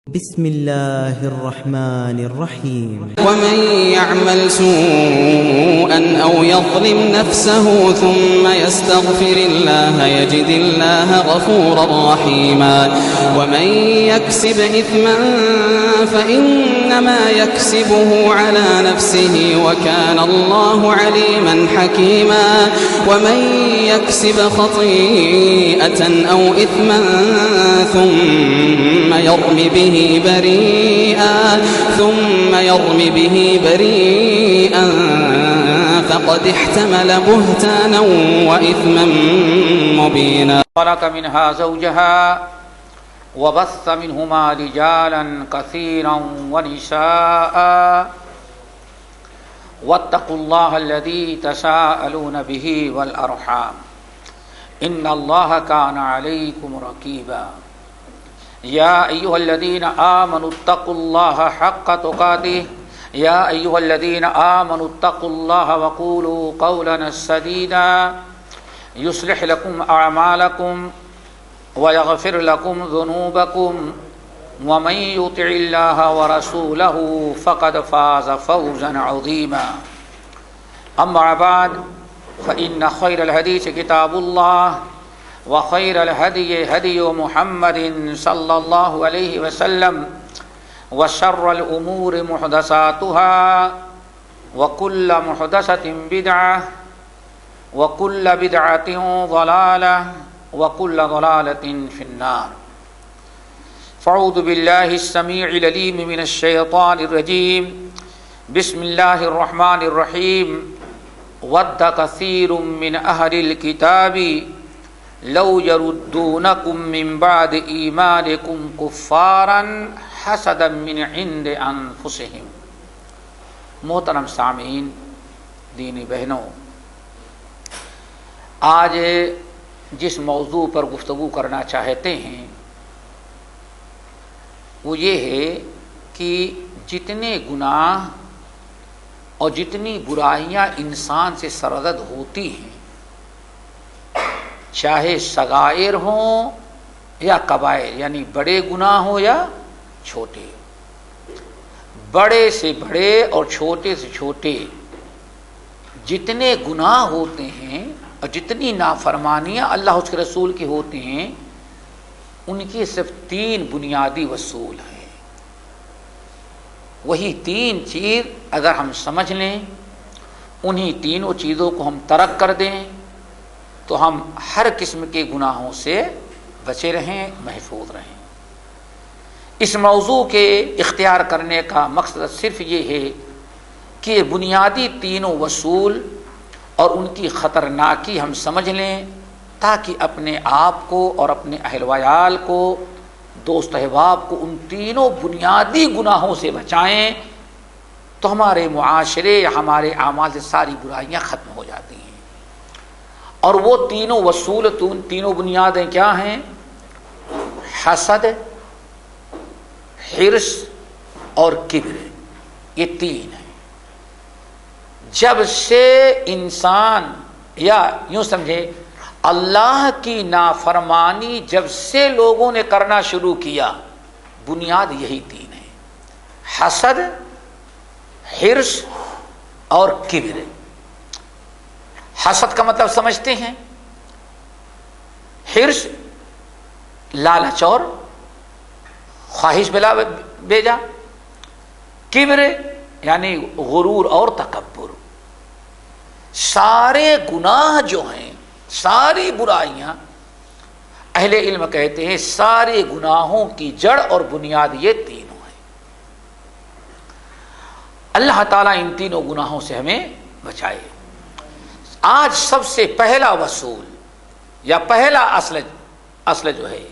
بسم الله الرحمن الرحيم. ومن يعمل سوءا أو يظلم نفسه ثم يستغفر الله يجد الله غفورا رحيما ومن يكسب إثما فإنما يكسبه على نفسه وكان الله عليما حكيما ومن يكسب خطيئة أو إثما ثم يرم به بريئا فقد احتمل بهتانا وإثما مبينا. خلق منها زوجها وبث منهما رجالا كثيرا ونساء واتقوا الله الذي تساءلون به والأرحام إن الله كان عليكم رقيبا. يا أيها الذين آمنوا اتقوا الله حق تقاته يا أيها الذين آمنوا اتقوا الله وقولوا قولا سديدا يصلح لكم أعمالكم ويغفر لكم ذنوبكم ومن يطع الله ورسوله فقد فاز فوزا عظيما. أما بعد فإن خير الحديث كتاب الله وخير الهدي هدي محمد صلى الله عليه وسلم وشر الأمور محدثاتها وكل محدثة بدعة وكل بدعة ضلالة وكل ضلالة في النار. فأعوذ بالله السميع العليم من الشيطان الرجيم. بسم الله الرحمن الرحيم. ود كثير من أهل الكتاب لو يردونكم من بعد ایمانکم کفارا حسدا من عند انفسهم. محترم سامعین، دینی بہنوں، آج جس موضوع پر گفتگو کرنا چاہتے ہیں وہ یہ ہے کہ جتنے گناہ اور جتنی برائیاں انسان سے سرزد ہوتی ہیں، چاہے صغائر ہوں یا کبائر، یعنی بڑے گناہ ہوں یا چھوٹے، بڑے سے بڑے اور چھوٹے سے چھوٹے جتنے گناہ ہوتے ہیں اور جتنی نافرمانیاں اللہ اس کے رسول کی ہوتی ہیں، ان کی صرف تین بنیادی اصول ہیں. وہی تین چیز اگر ہم سمجھ لیں، انہی تینوں چیزوں کو ہم ترک کر دیں تو ہم ہر قسم کے گناہوں سے بچے رہیں، محفوظ رہیں. اس موضوع کے اختیار کرنے کا مقصد صرف یہ ہے کہ بنیادی تینوں اصول اور ان کی خطرناکی ہم سمجھ لیں، تاکہ اپنے آپ کو اور اپنے اہل وعیال کو، دوست احباب کو ان تینوں بنیادی گناہوں سے بچائیں تو ہمارے معاشرے یا ہمارے اعمال سے ساری برائیاں ختم ہو جاتی ہیں. اور وہ تینوں اصول، تینوں بنیادیں کیا ہیں؟ حسد، حرص اور کبر. یہ تین ہیں. جب سے انسان، یا یوں سمجھے اللہ کی نافرمانی جب سے لوگوں نے کرنا شروع کیا، بنیاد یہی تین ہے: حسد، حرص اور کبر. حسد کا مطلب سمجھتے ہیں؟ حرص لالچ اور خواہش بلا بیجا، کبر یعنی غرور اور تکبر. سارے گناہ جو ہیں، ساری برائیاں، اہل علم کہتے ہیں سارے گناہوں کی جڑ اور بنیاد یہ تینوں ہیں. اللہ تعالیٰ ان تینوں گناہوں سے ہمیں بچائے. آج سب سے پہلا اصول یا پہلا اصل جو ہے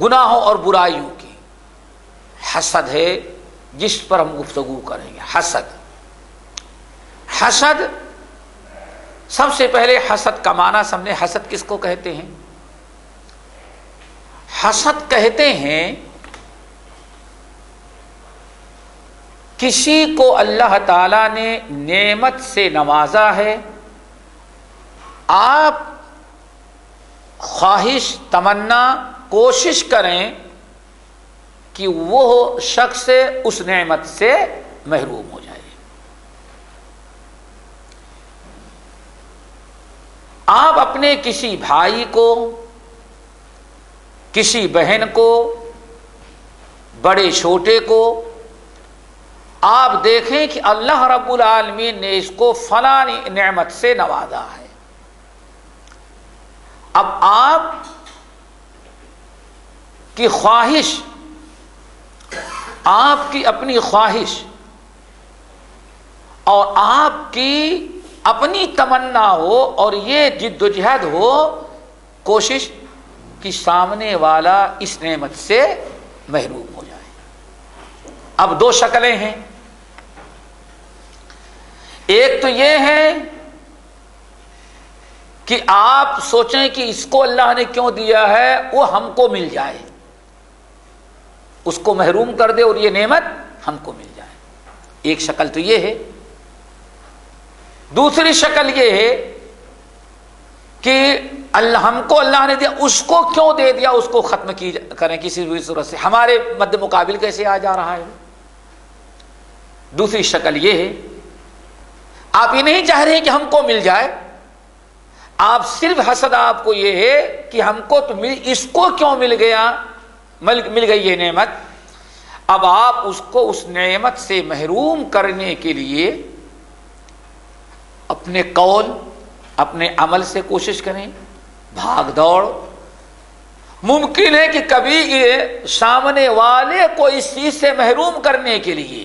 گناہوں اور برائیوں کی، حسد ہے، جس پر ہم گفتگو کریں گے. حسد سب سے پہلے حسد کا معنی سمجھیں. حسد کس کو کہتے ہیں؟ حسد کہتے ہیں کسی کو اللہ تعالیٰ نے نعمت سے نوازا ہے، آپ خواہش، تمنا، کوشش کریں کہ وہ شخص اس نعمت سے محروم ہو جائے۔ آپ اپنے کسی بھائی کو، کسی بہن کو، بڑے چھوٹے کو آپ دیکھیں کہ اللہ رب العالمین نے اس کو فلاں نعمت سے نوازا ہے، اب آپ کی خواہش، آپ کی اپنی خواہش اور آپ کی اپنی تمنا ہو اور یہ جد و جہد ہو، کوشش کہ سامنے والا اس نعمت سے محروم ہو جائے۔ اب دو شکلیں ہیں، ایک تو یہ ہے کہ آپ سوچیں کہ اس کو اللہ نے کیوں دیا ہے، وہ ہم کو مل جائے، اس کو محروم کر دے اور یہ نعمت ہم کو مل جائے، ایک شکل تو یہ ہے۔ دوسری شکل یہ ہے کہ ہم کو اللہ نے دیا، اس کو کیوں دے دیا، اس کو ختم کریں کسی بھی صورت سے، ہمارے مد مقابل کیسے آ جا رہا ہے۔ دوسری شکل یہ ہے، آپ یہ نہیں چاہ رہے کہ ہم کو مل جائے، آپ صرف حسد آپ کو یہ ہے کہ ہم کو تو اس کو کیوں مل گئی یہ نعمت۔ اب آپ اس کو اس نعمت سے محروم کرنے کے لیے اپنے قول، اپنے عمل سے کوشش کریں، بھاگ دوڑ۔ ممکن ہے کہ کبھی یہ سامنے والے کو اس چیز سے محروم کرنے کے لیے،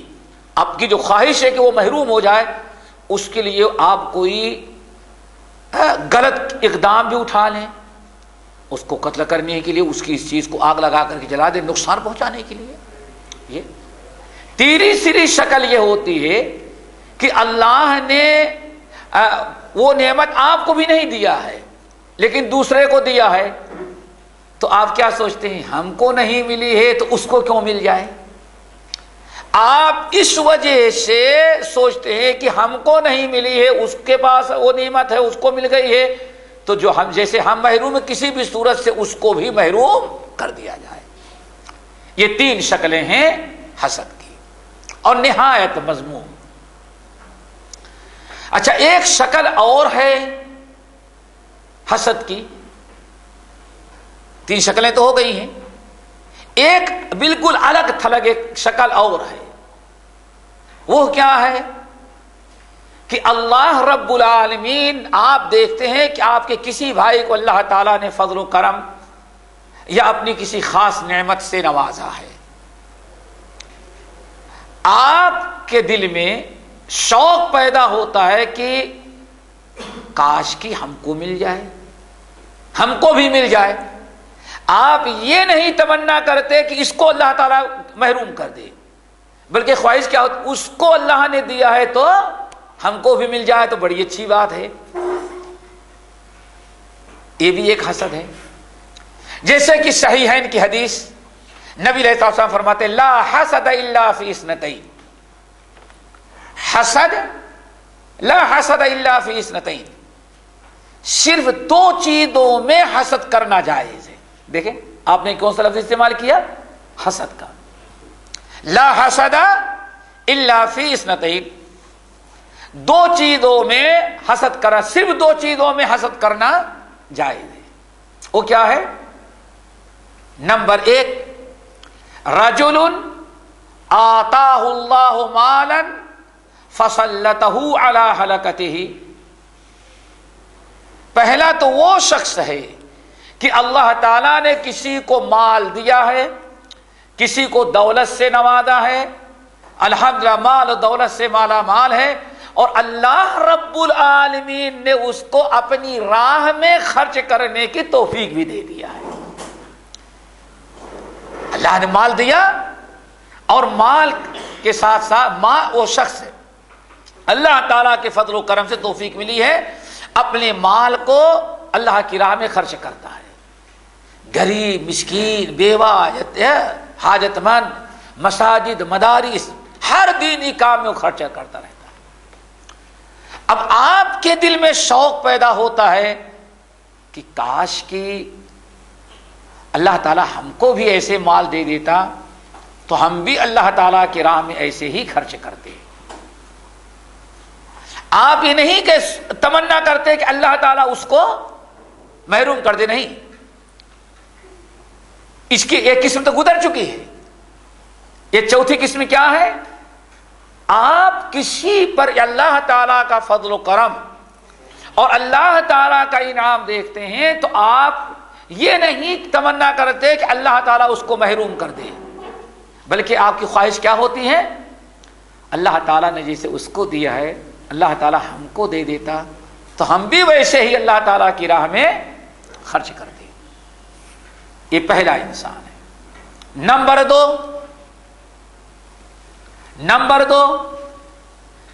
آپ کی جو خواہش ہے کہ وہ محروم ہو جائے، اس کے لیے آپ کوئی غلط اقدام بھی اٹھا لیں، اس کو قتل کرنے کے لیے، اس کی اس چیز کو آگ لگا کر کے جلا دیں، نقصان پہنچانے کے لیے۔ یہ تیسری شکل یہ ہوتی ہے کہ اللہ نے وہ نعمت آپ کو بھی نہیں دیا ہے لیکن دوسرے کو دیا ہے، تو آپ کیا سوچتے ہیں، ہم کو نہیں ملی ہے تو اس کو کیوں مل جائے۔ آپ اس وجہ سے سوچتے ہیں کہ ہم کو نہیں ملی ہے، اس کے پاس وہ نعمت ہے، اس کو مل گئی ہے، تو جو ہم جیسے ہم محروم ہیں کسی بھی صورت سے اس کو بھی محروم کر دیا جائے۔ یہ تین شکلیں ہیں حسد کی، اور نہایت مذموم۔ اچھا، ایک شکل اور ہے حسد کی، تین شکلیں تو ہو گئی ہیں، ایک بالکل الگ تھلگ ایک شکل اور ہے۔ وہ کیا ہے کہ اللہ رب العالمین، آپ دیکھتے ہیں کہ آپ کے کسی بھائی کو اللہ تعالیٰ نے فضل و کرم یا اپنی کسی خاص نعمت سے نوازا ہے، آپ کے دل میں شوق پیدا ہوتا ہے کہ کاش کہ ہم کو مل جائے، ہم کو بھی مل جائے۔ آپ یہ نہیں تمنا کرتے کہ اس کو اللہ تعالیٰ محروم کر دے، بلکہ خواہش کیا ہوتی، اس کو اللہ نے دیا ہے تو ہم کو بھی مل جائے تو بڑی اچھی بات ہے۔ یہ بھی ایک حسد ہے۔ جیسے کہ صحیحین کی حدیث، نبی علیہ الصلوۃ والسلام فرماتے لا حسد الا فی اثنتین، حسد لا حسد الا فی اثنتین، صرف دو چیزوں میں حسد کرنا جائز ہے۔ دیکھیں آپ نے کون سا لفظ استعمال کیا، حسد کا، لا حسد الا فی اثنتین، دو چیزوں میں حسد کرنا، صرف دو چیزوں میں حسد کرنا جائز ہے۔ وہ کیا ہے؟ نمبر ایک، رجل آتاہ اللہ مالا فسلطہ علی ہلکتہ، پہلا تو وہ شخص ہے کہ اللہ تعالیٰ نے کسی کو مال دیا ہے، کسی کو دولت سے نوازا ہے، الحمدللہ مال و دولت سے مالا مال ہے، اور اللہ رب العالمین نے اس کو اپنی راہ میں خرچ کرنے کی توفیق بھی دے دیا ہے۔ اللہ نے مال دیا اور مال کے ساتھ ساتھ وہ شخص اللہ تعالیٰ کے فضل و کرم سے توفیق ملی ہے، اپنے مال کو اللہ کی راہ میں خرچ کرتا ہے، غریب مسکین بیوہ حاجت مند مساجد مدارس ہر دینی کام میں خرچہ کرتا رہتا ہے۔ اب آپ کے دل میں شوق پیدا ہوتا ہے کہ کاش کہ اللہ تعالی ہم کو بھی ایسے مال دے دیتا تو ہم بھی اللہ تعالیٰ کی راہ میں ایسے ہی خرچ کرتے ہیں. آپ یہ نہیں کہ تمنا کرتے کہ اللہ تعالیٰ اس کو محروم کر دے، نہیں. اس کی ایک قسم تو گزر چکی ہے. یہ چوتھی قسم کیا ہے؟ آپ کسی پر اللہ تعالیٰ کا فضل و کرم اور اللہ تعالیٰ کا انعام دیکھتے ہیں تو آپ یہ نہیں تمنا کرتے کہ اللہ تعالیٰ اس کو محروم کر دے، بلکہ آپ کی خواہش کیا ہوتی ہے؟ اللہ تعالیٰ نے جیسے اس کو دیا ہے اللہ تعالیٰ ہم کو دے دیتا تو ہم بھی ویسے ہی اللہ تعالیٰ کی راہ میں خرچ کر دیں. یہ پہلا انسان ہے. نمبر دو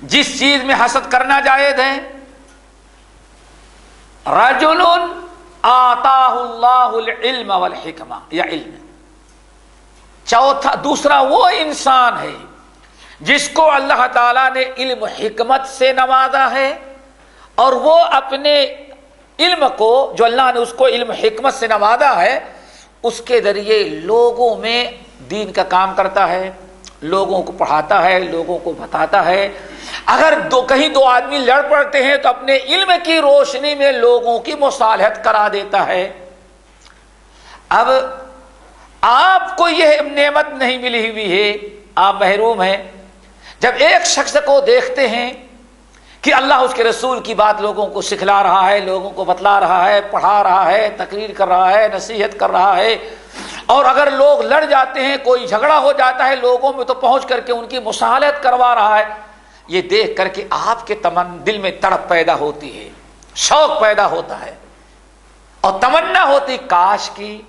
جس چیز میں حسد کرنا جائز ہے، رجل آتاہ اللہ العلم والحکمہ، یا علم. دوسرا وہ انسان ہے جس کو اللہ تعالیٰ نے علم حکمت سے نوازا ہے اور وہ اپنے علم کو جو اللہ نے اس کو علم حکمت سے نوازا ہے اس کے ذریعے لوگوں میں دین کا کام کرتا ہے، لوگوں کو پڑھاتا ہے، لوگوں کو بتاتا ہے. اگر کہیں دو آدمی لڑ پڑتے ہیں تو اپنے علم کی روشنی میں لوگوں کی مصالحت کرا دیتا ہے. اب آپ کو یہ نعمت نہیں ملی ہوئی ہے، آپ محروم ہیں. جب ایک شخص کو دیکھتے ہیں کہ اللہ اس کے رسول کی بات لوگوں کو سکھلا رہا ہے، لوگوں کو بتلا رہا ہے، پڑھا رہا ہے، تقریر کر رہا ہے، نصیحت کر رہا ہے، اور اگر لوگ لڑ جاتے ہیں، کوئی جھگڑا ہو جاتا ہے لوگوں میں تو پہنچ کر کے ان کی مصالحت کروا رہا ہے، یہ دیکھ کر کے آپ کے دل میں تڑپ پیدا ہوتی ہے، شوق پیدا ہوتا ہے اور تمنا ہوتی کاش کی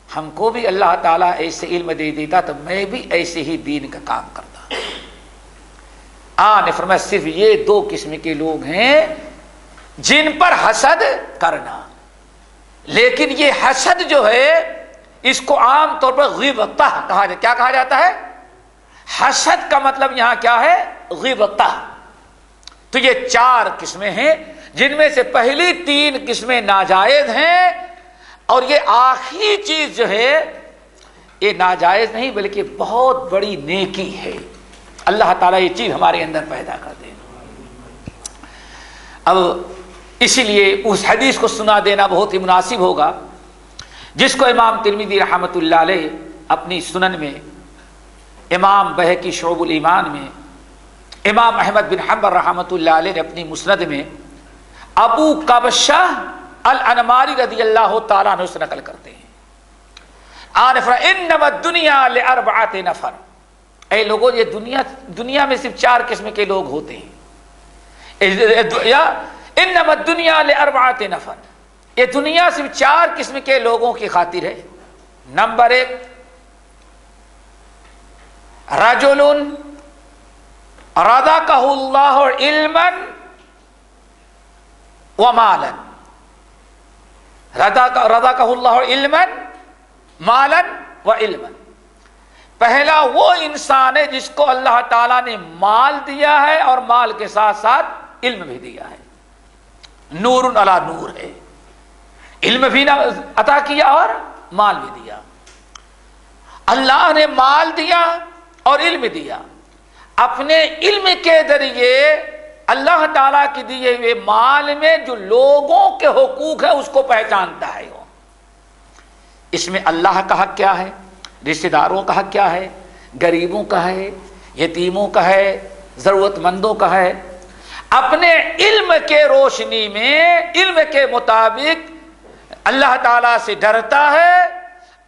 ہم کو بھی اللہ تعالیٰ ایسے علم دے دیتا تو میں بھی ایسے ہی دین کا کام کرتا. نے فرمایا صرف یہ دو قسم کے لوگ ہیں جن پر حسد کرنا. لیکن یہ حسد جو ہے اس کو عام طور پر غیبتہ کہا جاتا. کیا کہا جاتا ہے؟ حسد کا مطلب یہاں کیا ہے؟ غیبتہ. تو یہ چار قسمیں ہیں جن میں سے پہلی تین قسمیں ناجائز ہیں اور یہ آخری چیز جو ہے یہ ناجائز نہیں بلکہ بہت بڑی نیکی ہے. اللہ تعالیٰ یہ چیز ہمارے اندر پیدا کر دے. اب اسی لیے اس حدیث کو سنا دینا بہت ہی مناسب ہوگا جس کو امام ترمذی رحمۃ اللہ علیہ اپنی سنن میں، امام بہقی شعب الایمان میں، امام احمد بن حنبل رحمۃ اللہ علیہ نے اپنی مسند میں ابو قبشہ الانماری رضی اللہ تعالیٰ عنہ سے نقل کرتے ہیں. انما الدنیا لاربعۃ نفر، اے لوگوں یہ دنیا میں صرف چار قسم کے لوگ ہوتے ہیں. انما الدنیا لاربعۃ نفر، یہ دنیا صرف چار قسم کے لوگوں کی خاطر ہے. نمبر ایک، رجل رزقہ اللہ علما ومالا، رزقہ اللہ علما مالا وعلما. پہلا وہ انسان ہے جس کو اللہ تعالیٰ نے مال دیا ہے اور مال کے ساتھ ساتھ علم بھی دیا ہے. نور علی نور ہے، علم بھی عطا کیا اور مال بھی دیا. اللہ نے مال دیا اور علم دیا. اپنے علم کے ذریعے اللہ تعالیٰ کی دیے ہوئے مال میں جو لوگوں کے حقوق ہیں اس کو پہچانتا ہے. وہ اس میں اللہ کا حق کیا ہے، رشتہ داروں کا حق کیا ہے، غریبوں کا ہے، یتیموں کا ہے، ضرورت مندوں کا ہے. اپنے علم کے روشنی میں علم کے مطابق اللہ تعالیٰ سے ڈرتا ہے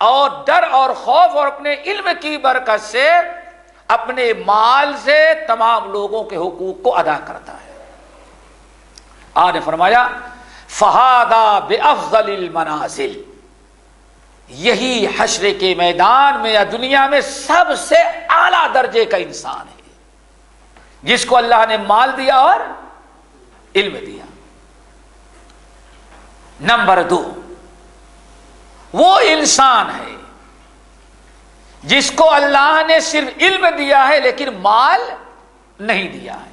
اور ڈر اور خوف اور اپنے علم کی برکت سے اپنے مال سے تمام لوگوں کے حقوق کو ادا کرتا ہے. آپ نے فرمایا فہذا بافضل المنازل، یہی حشر کے میدان میں یا دنیا میں سب سے اعلیٰ درجے کا انسان ہے جس کو اللہ نے مال دیا اور علم دیا. نمبر دو، وہ انسان ہے جس کو اللہ نے صرف علم دیا ہے لیکن مال نہیں دیا ہے.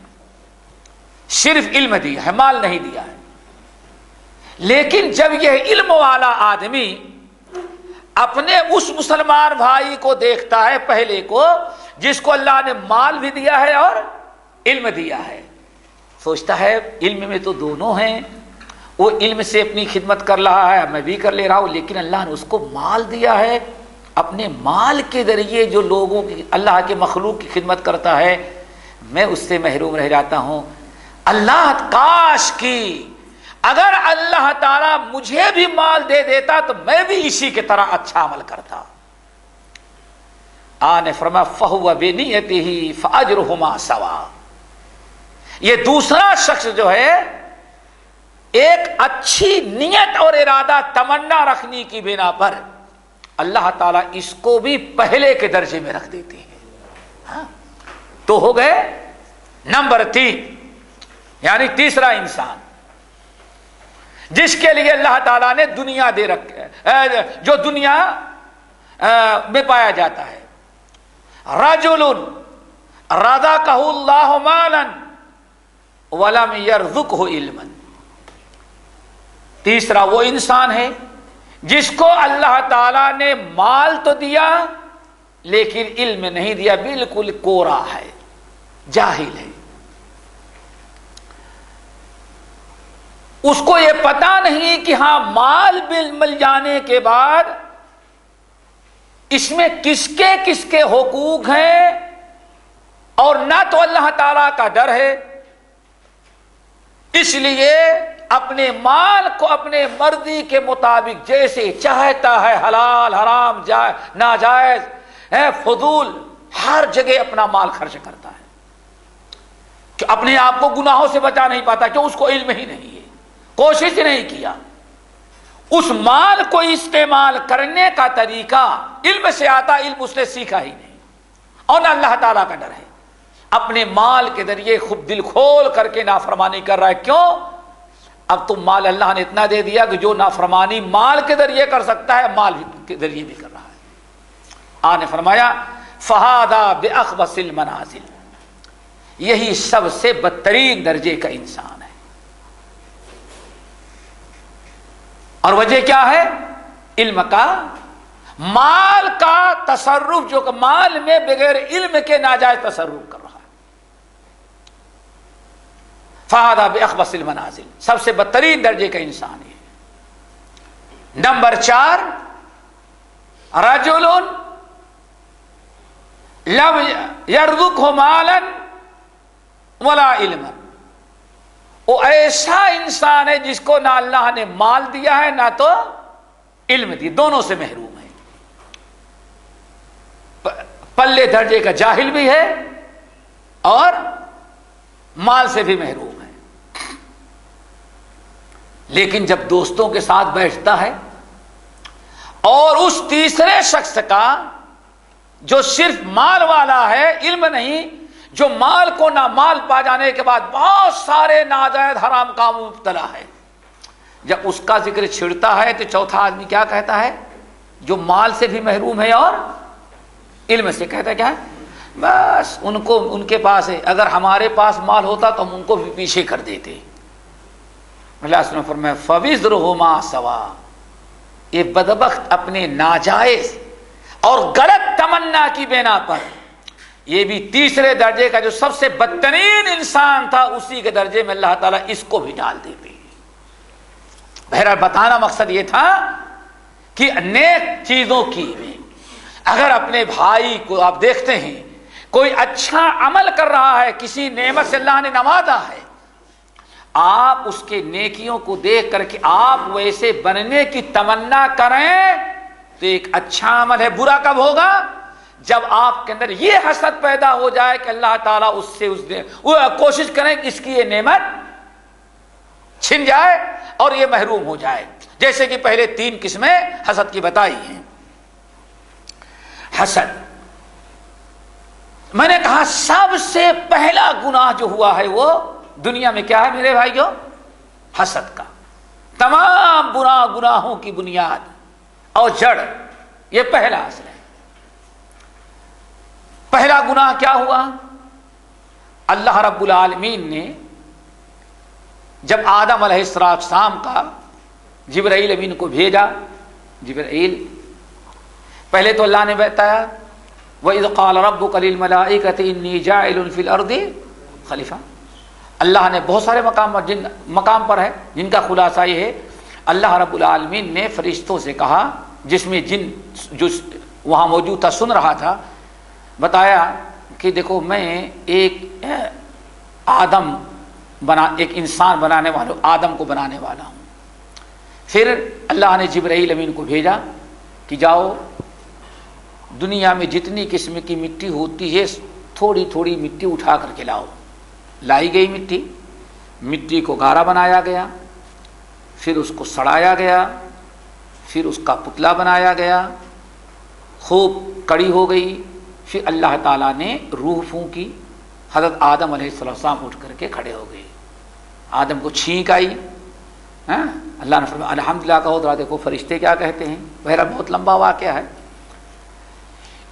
صرف علم دیا ہے، مال نہیں دیا ہے. لیکن جب یہ علم والا آدمی اپنے اس مسلمان بھائی کو دیکھتا ہے پہلے کو جس کو اللہ نے مال بھی دیا ہے اور علم دیا ہے، سوچتا ہے علم میں تو دونوں ہیں، وہ علم سے اپنی خدمت کر رہا ہے، میں بھی کر لے رہا ہوں، لیکن اللہ نے اس کو مال دیا ہے، اپنے مال کے ذریعے جو لوگوں کی اللہ کے مخلوق کی خدمت کرتا ہے، میں اس سے محروم رہ جاتا ہوں۔ اللہ کاش کی اگر اللہ تعالیٰ مجھے بھی مال دے دیتا تو میں بھی اسی کی طرح اچھا عمل کرتا۔ نے فرمایا فَهُوَ بِنِيَّتِهِ فَأَجْرُهُمَا سَوَاءٌ، یہ دوسرا شخص جو ہے ایک اچھی نیت اور ارادہ تمنا رکھنے کی بنا پر اللہ تعالیٰ اس کو بھی پہلے کے درجے میں رکھ دیتے ہیں۔ ہاں تو ہو گئے نمبر 3، یعنی تیسرا انسان جس کے لیے اللہ تعالیٰ نے دنیا دے رکھے، جو دنیا میں پایا جاتا ہے۔ رجل رزقہ اللہ مالا ولم یرزقہ علما، تیسرا وہ انسان ہے جس کو اللہ تعالیٰ نے مال تو دیا لیکن علم نہیں دیا، بالکل کورا ہے، جاہل ہے، اس کو یہ پتا نہیں کہ ہاں مال مل جانے کے بعد اس میں کس کے حقوق ہیں، اور نہ تو اللہ تعالیٰ کا ڈر ہے، اس لیے اپنے مال کو اپنے مرضی کے مطابق جیسے چاہتا ہے، حلال حرام ناجائز فضول ہر جگہ اپنا مال خرچ کرتا ہے، کہ اپنے آپ کو گناہوں سے بچا نہیں پاتا، کہ اس کو علم ہی نہیں ہے، کوشش ہی نہیں کیا، اس مال کو استعمال کرنے کا طریقہ علم سے آتا، علم اس نے سیکھا ہی نہیں، اور نہ اللہ تعالیٰ کا ڈر ہے، اپنے مال کے ذریعے خوب دل کھول کر کے نافرمانی کر رہا ہے۔ کیوں؟ اب تو مال اللہ نے اتنا دے دیا کہ جو نافرمانی مال کے ذریعے کر سکتا ہے مال کے ذریعے بھی کر رہا ہے۔ آپ نے فرمایا فہذا بأخبث المنازل، یہی سب سے بدترین درجے کا انسان ہے، اور وجہ کیا ہے؟ علم کا، مال کا تصرف، جو کہ مال میں بغیر علم کے ناجائز تصرف کر رہا ہے۔ فہذا بأخبث المنازل، سب سے بدترین درجے کا انسان ہے۔ نمبر 4، رجل لم یرزقہ مالا ولا علما، وہ ایسا انسان ہے جس کو نہ اللہ نے مال دیا ہے نہ تو علم دی، دونوں سے محروم ہے، پلے درجے کا جاہل بھی ہے اور مال سے بھی محروم ہے۔ لیکن جب دوستوں کے ساتھ بیٹھتا ہے اور اس تیسرے شخص کا جو صرف مال والا ہے، علم نہیں، جو مال کو نہ مال پا جانے کے بعد بہت سارے ناجائز حرام کاموں میں مبتلا ہے، جب اس کا ذکر چھڑتا ہے تو چوتھا آدمی کیا کہتا ہے؟ جو مال سے بھی محروم ہے اور علم سے، کہتا ہے کیا ہے؟ بس ان کے پاس ہے، اگر ہمارے پاس مال ہوتا تو ہم ان کو بھی پیچھے کر دیتے۔ اللہ نے فرمایا فَوِزْرُهُمَا سَوَاءٌ، یہ بدبخت اپنے ناجائز اور غلط تمنا کی بنا پر یہ بھی تیسرے درجے کا جو سب سے بدترین انسان تھا اسی کے درجے میں اللہ تعالیٰ اس کو بھی ڈال دیتے ہیں۔ بہرحال بتانا مقصد یہ تھا کہ نیک چیزوں کی میں اگر اپنے بھائی کو آپ دیکھتے ہیں کوئی اچھا عمل کر رہا ہے، کسی نعمت سے اللہ نے نوازا ہے، آپ اس کے نیکیوں کو دیکھ کر کے آپ ویسے بننے کی تمنا کریں تو ایک اچھا عمل ہے۔ برا کب ہوگا؟ جب آپ کے اندر یہ حسد پیدا ہو جائے کہ اللہ تعالیٰ اس سے وہ کوشش کریں کہ اس کی یہ نعمت چھن جائے اور یہ محروم ہو جائے، جیسے کہ پہلے 3 قسمیں حسد کی بتائی ہیں۔ حسد، میں نے کہا سب سے پہلا گناہ جو ہوا ہے وہ دنیا میں کیا ہے میرے بھائیو؟ حسد کا۔ تمام گناہوں کی بنیاد اور جڑ یہ پہلا اصل ہے۔ پہلا گناہ کیا ہوا؟ اللہ رب العالمین نے جب آدم علیہ السلام کا جبرائیل امین کو بھیجا، جبرائیل پہلے تو اللہ نے بتایا وَإِذْ قَالَ رَبُّكَ لِلْمَلَائِكَةِ إِنِّي جَاعِلٌ فِي الْأَرْضِ خلیفہ. اللہ نے بہت سارے مقام پر ہے جن کا خلاصہ یہ ہے اللہ رب العالمین نے فرشتوں سے کہا، جس میں جن جو وہاں موجود تھا سن رہا تھا، بتایا کہ دیکھو میں ایک انسان بنانے والا آدم کو بنانے والا ہوں. پھر اللہ نے جبرائیل امین کو بھیجا کہ جاؤ دنیا میں جتنی قسم کی مٹی ہوتی ہے تھوڑی تھوڑی مٹی اٹھا کر کے لاؤ. لائی گئی مٹی کو گارا بنایا گیا، پھر اس کو سڑایا گیا، پھر اس کا پتلا بنایا گیا، خوب کڑی ہو گئی. پھر اللہ تعالیٰ نے روح پھونکی، حضرت آدم علیہ السلام اٹھ کر کے کھڑے ہو گئے. آدم کو چھینک آئی. اللہ نے فرمایا الحمدللہ کہو. ذرا دیکھو فرشتے کیا کہتے ہیں. بہرحال بہت لمبا واقعہ ہے.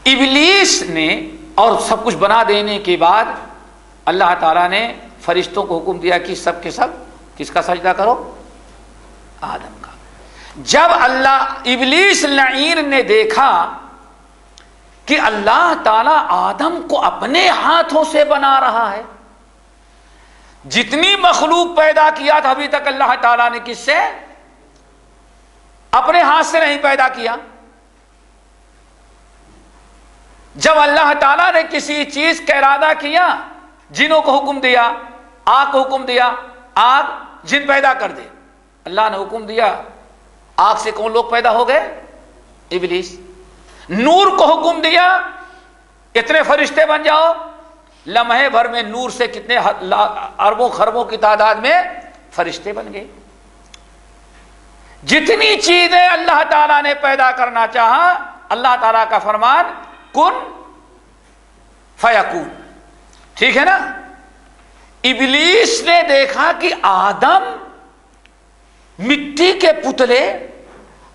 ابلیس نے اور سب کچھ بنا دینے کے بعد اللہ تعالیٰ نے فرشتوں کو حکم دیا کہ سب کے سب کس کا سجدہ کرو؟ آدم کا. جب ابلیس لعین نے دیکھا کہ اللہ تعالیٰ آدم کو اپنے ہاتھوں سے بنا رہا ہے، جتنی مخلوق پیدا کیا تھا ابھی تک اللہ تعالیٰ نے کس سے؟ اپنے ہاتھ سے نہیں پیدا کیا. جب اللہ تعالیٰ نے کسی چیز کا ارادہ کیا، جنوں کو حکم دیا، آگ کو حکم دیا آگ جن پیدا کر دے. اللہ نے حکم دیا آگ سے کون لوگ پیدا ہو گئے؟ ابلیس. نور کو حکم دیا اتنے فرشتے بن جاؤ. لمحے بھر میں نور سے کتنے اربوں خربوں کی تعداد میں فرشتے بن گئے. جتنی چیزیں اللہ تعالیٰ نے پیدا کرنا چاہا، اللہ تعالیٰ کا فرمان کن فیکون. ٹھیک ہے نا. ابلیس نے دیکھا کہ آدم مٹی کے پتلے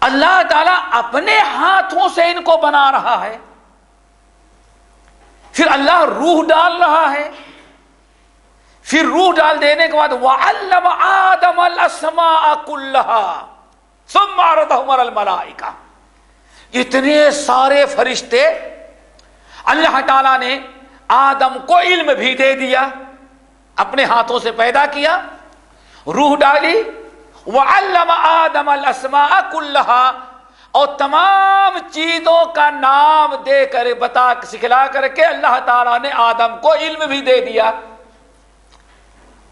اللہ تعالیٰ اپنے ہاتھوں سے ان کو بنا رہا ہے، پھر اللہ روح ڈال رہا ہے. پھر روح ڈال دینے کے بعد وَعَلَّمَ آدَمَ الْأَسْمَاءَ كُلَّهَا ثُمَّ عَرَضَهُمْ عَلَى الْمَلَائِكَةِ. اتنے سارے فرشتے اللہ تعالیٰ نے آدم کو علم بھی دے دیا، اپنے ہاتھوں سے پیدا کیا، روح ڈالی. وَعَلَّمَ آدَمَ الْأَسْمَاءَ كُلَّهَا، اور تمام چیزوں کا نام دے کر سکھلا کر کے اللہ تعالیٰ نے آدم کو علم بھی دے دیا.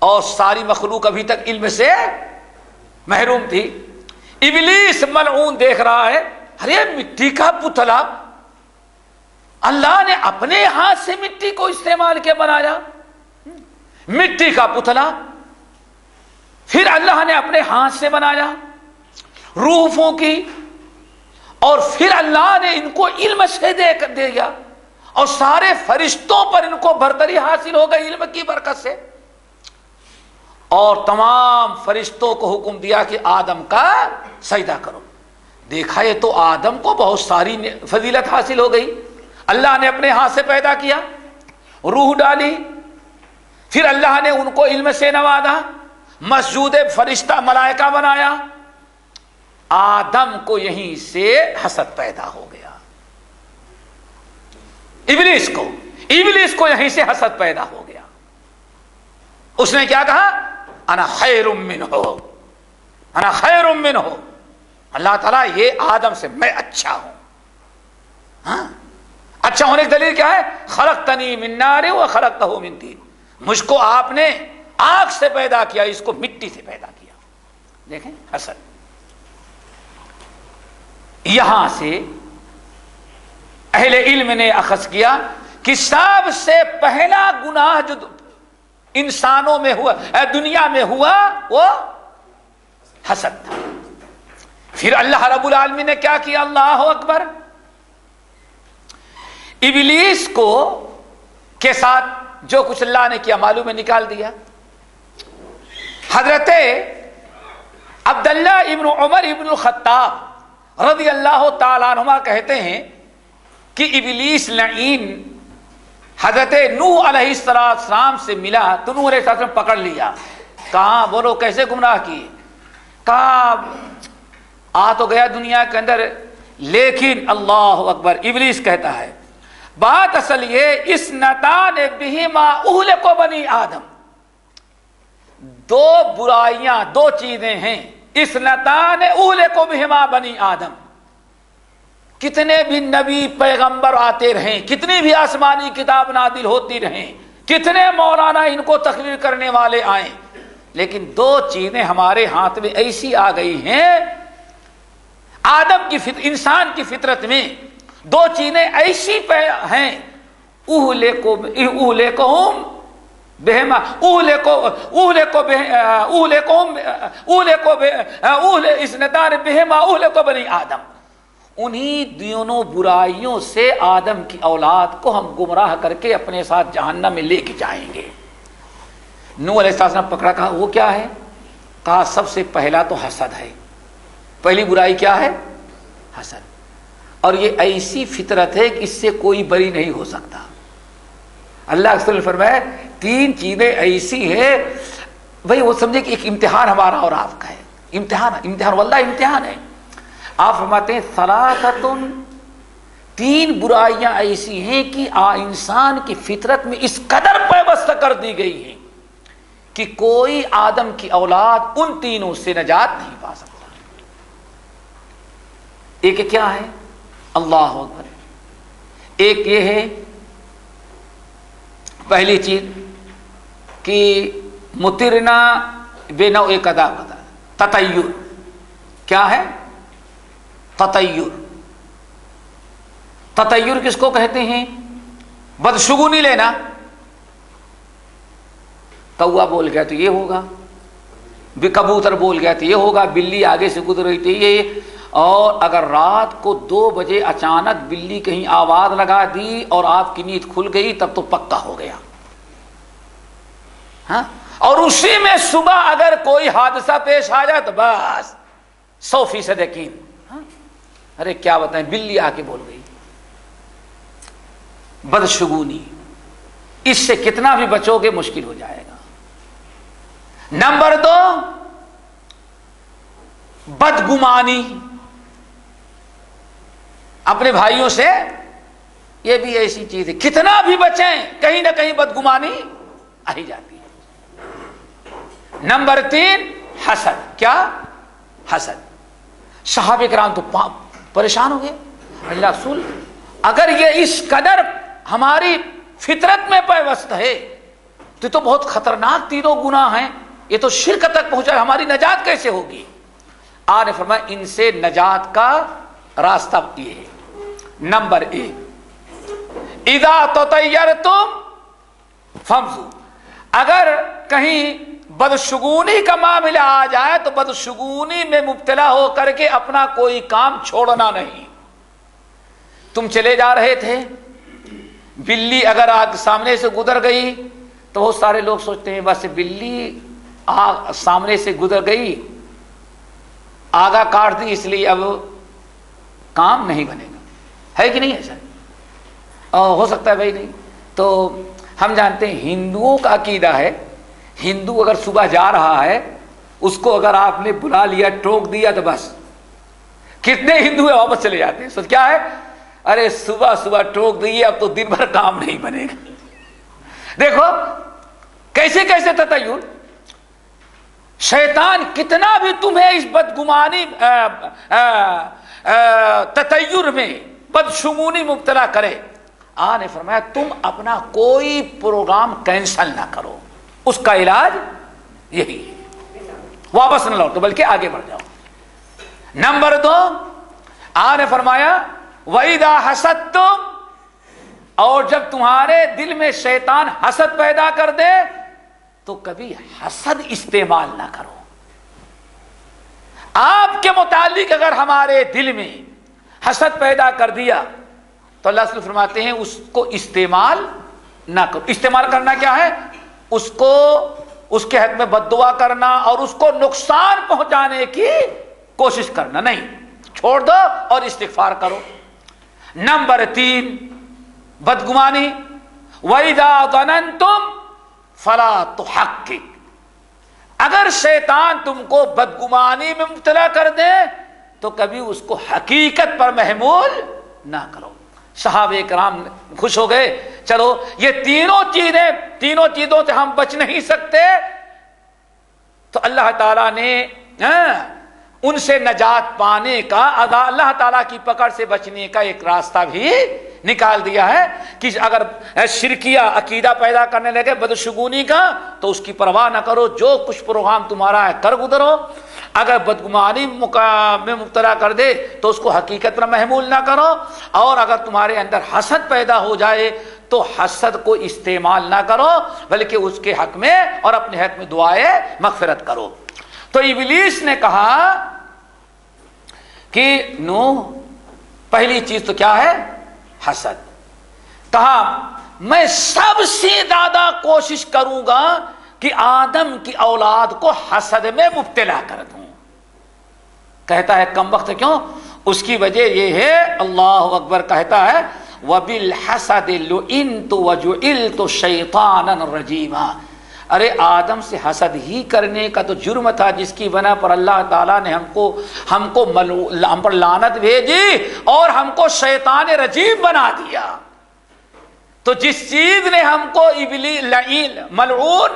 اور ساری مخلوق ابھی تک علم سے محروم تھی. ابلیس ملعون دیکھ رہا ہے ارے مٹی کا پتلا اللہ نے اپنے ہاتھ سے مٹی کو استعمال کے بنایا، مٹی کا پتلا پھر اللہ نے اپنے ہاتھ سے بنایا، روح پھونکی، اور پھر اللہ نے ان کو علم سے دے دیا، اور سارے فرشتوں پر ان کو برتری حاصل ہو گئی علم کی برکت سے. اور تمام فرشتوں کو حکم دیا کہ آدم کا سجدہ کرو. دیکھا یہ تو آدم کو بہت ساری فضیلت حاصل ہو گئی. اللہ نے اپنے ہاتھ سے پیدا کیا، روح ڈالی، پھر اللہ نے ان کو علم سے نوازا، مسجود فرشتہ ملائکہ بنایا. آدم کو یہیں سے حسد پیدا ہو گیا. ابلیس کو یہیں سے حسد پیدا ہو گیا. اس نے کیا کہا؟ انا خیر منہ، انا خیر منہ. اللہ تعالیٰ یہ آدم سے میں اچھا ہوں. ہاں اچھا ہونے کی دلیل کیا ہے؟ خلقتنی من نار وخلقتہ من طین. مجھ کو آپ نے آگ سے پیدا کیا، اس کو مٹی سے پیدا کیا. دیکھیں حسد. یہاں سے اہل علم نے اخذ کیا کہ سب سے پہلا گناہ جو انسانوں میں ہوا، دنیا میں ہوا، وہ حسد تھا. پھر اللہ رب العالمین نے کیا کیا؟ اللہ اکبر. ابلیس کو کے ساتھ جو کچھ اللہ نے کیا معلوم ہے، نکال دیا. حضرت عبداللہ ابن عمر ابن الخطاب رضی اللہ تعالیٰ عنہما کہتے ہیں کہ ابلیس لعین حضرت نوح علیہ السلام سے ملا تو نوح علیہ السلام پکڑ لیا. کہاں بولو کیسے گمراہ کیے؟ کہا آ تو گیا دنیا کے اندر، لیکن اللہ اکبر ابلیس کہتا ہے بات اصل یہ اسنتان بہما اہلک بنی آدم، دو برائیاں، دو چیزیں ہیں، اسنتان اہلک بہما بنی آدم، کتنے بھی نبی پیغمبر آتے رہیں، کتنی بھی آسمانی کتاب نازل ہوتی رہیں، کتنے مولانا ان کو تقریر کرنے والے آئیں، لیکن دو چیزیں ہمارے ہاتھ میں ایسی آ گئی ہیں، آدم کی انسان کی فطرت میں دو چیزیں ایسی ہیں، اہلکہم بہما اسنتان بہما اہلک بنی آدم، انہی دونوں برائیوں سے آدم کی اولاد کو ہم گمراہ کر کے اپنے ساتھ جہنم میں لے کے جائیں گے۔ نوح علیہ السلام پکڑا، کہا وہ کیا ہے؟ کہا سب سے پہلا تو حسد ہے، پہلی برائی کیا ہے؟ حسد، اور یہ ایسی فطرت ہے کہ اس سے کوئی بری نہیں ہو سکتا۔ اللہ کے رسول نے فرمایا تین چیزیں ایسی ہیں، بھائی وہ سمجھے کہ ایک امتحان ہمارا اور آپ کا ہے، امتحان واللہ امتحان ہے۔ آپ فرماتے ہیں ثلاثۃ، تین برائیاں ایسی ہیں کہ انسان کی فطرت میں اس قدر پیوست کر دی گئی ہیں کہ کوئی آدم کی اولاد ان تینوں سے نجات نہیں پا سکتا۔ ایک کیا ہے؟ اللہ اکبر، ایک یہ ہے پہلی چیز کہ مترنا بے نوع قدا بتا، تطیر، کیا ہے؟ تطیر، تطیر کس کو کہتے ہیں؟ بدشگونی لینا، کوا بول گیا تو یہ ہوگا، کبوتر بول گیا تو یہ ہوگا، بلی آگے سے گزر رہی تھی یہ، اور اگر رات کو 2 بجے اچانک بلی کہیں آواز لگا دی اور آپ کی نیند کھل گئی تب تو پکا ہو گیا، ہاں، اور اسی میں صبح اگر کوئی حادثہ پیش آ جائے تو بس 100% یقین، ارے کیا بتائیں بلی آ کے بول گئی۔ بدشگونی، اس سے کتنا بھی بچو گے مشکل ہو جائے گا۔ نمبر 2 بدگمانی، اپنے بھائیوں سے، یہ بھی ایسی چیز ہے کتنا بھی بچیں کہیں نہ کہیں بدگمانی آ ہی جاتی ہے۔ نمبر 3 حسد، کیا؟ حسد۔ صحابہ کرام تو پریشان ہو گئے، اللہ رسول اگر یہ اس قدر ہماری فطرت میں پیوست ہے تو بہت خطرناک تینوں گناہ ہیں، یہ تو شرک تک پہنچا، ہماری نجات کیسے ہوگی؟ آپ نے فرمایا ان سے نجات کا راستہ یہ ہے۔ نمبر 1 اذا تطیرتم فامضوا، اگر کہیں بدشگونی کا معاملہ آ جائے تو بدشگونی میں مبتلا ہو کر کے اپنا کوئی کام چھوڑنا نہیں۔ تم چلے جا رہے تھے، بلی اگر آگ سامنے سے گزر گئی تو بہت سارے لوگ سوچتے ہیں بس بلی سامنے سے گزر گئی، آگا کاٹ دی، اس لیے اب کام نہیں بنے گا، ہے کہ نہیں ایسا؟ ہو سکتا ہے بھائی نہیں، تو ہم جانتے ہیں ہندوؤں کا عقیدہ ہے، ہندو اگر صبح جا رہا ہے اس کو اگر آپ نے بلا لیا ٹوک دیا تو بس، کتنے ہندو ہیں واپس چلے جاتے ہیں، سوچ کیا ہے، ارے صبح صبح ٹوک دیے اب تو دن بھر کام نہیں بنے گا۔ دیکھو کیسے کیسے تطیر، شیطان کتنا بھی تمہیں اس بدگمانی تطیر میں بدشگونی مبتلا کرے، آقا نے فرمایا تم اپنا کوئی پروگرام کینسل نہ کرو، اس کا علاج یہی ہے، واپس نہ لوٹو بلکہ آگے بڑھ جاؤ۔ نمبر 2 آقا نے فرمایا وَإِذَا حَسَدْتُمْ، اور جب تمہارے دل میں شیطان حسد پیدا کر دے تو کبھی حسد استعمال نہ کرو۔ آپ کے متعلق اگر ہمارے دل میں حسد پیدا کر دیا تو اللہ صلی اللہ علیہ وسلم فرماتے ہیں اس کو استعمال نہ کرو۔ استعمال کرنا کیا ہے؟ اس کو، اس کے حق میں بد دعا کرنا اور اس کو نقصان پہنچانے کی کوشش کرنا نہیں، چھوڑ دو اور استغفار کرو۔ نمبر 3 بدگمانی وَإِذَا ظَنَنْتُمْ فَلَا تُحَقِّقْ، اگر شیطان تم کو بدگمانی میں مبتلا کر دے تو کبھی اس کو حقیقت پر محمول نہ کرو. صحابہ کرام خوش ہو گئے, چلو یہ تینوں چیزوں سے ہم بچ نہیں سکتے, تو اللہ تعالیٰ نے ان سے نجات پانے کا, اللہ تعالیٰ کی پکڑ سے بچنے کا ایک راستہ بھی نکال دیا ہے کہ اگر شرکیہ عقیدہ پیدا کرنے لگے بدشگونی کا, تو اس کی پرواہ نہ کرو, جو کچھ پروگرام تمہارا ہے کر گزرو. اگر بدگمانی میں مبتلا کر دے تو اس کو حقیقت پر محمول نہ کرو, اور اگر تمہارے اندر حسد پیدا ہو جائے تو حسد کو استعمال نہ کرو, بلکہ اس کے حق میں اور اپنے حق میں دعائے مغفرت کرو. تو ابلیس نے کہا کہ نوح پہلی چیز تو کیا ہے, حسد. کہا میں سب سے زیادہ کوشش کروں گا کہ آدم کی اولاد کو حسد میں مبتلا کر دوں. کہتا ہے کم وقت کیوں؟ اس کی وجہ یہ ہے, اللہ اکبر, کہتا ہے وَبِالْحَسَدِ لُئِنْتُ وَجُعِلْتُ شَيْطَانًا رَجِيمًا. ارے آدم سے حسد ہی کرنے کا تو جرم تھا, جس کی بنا پر اللہ تعالیٰ نے ہم پر لعنت بھیجی اور ہم کو شیطان رجیم بنا دیا. تو جس چیز نے ہم کو لعین ملعون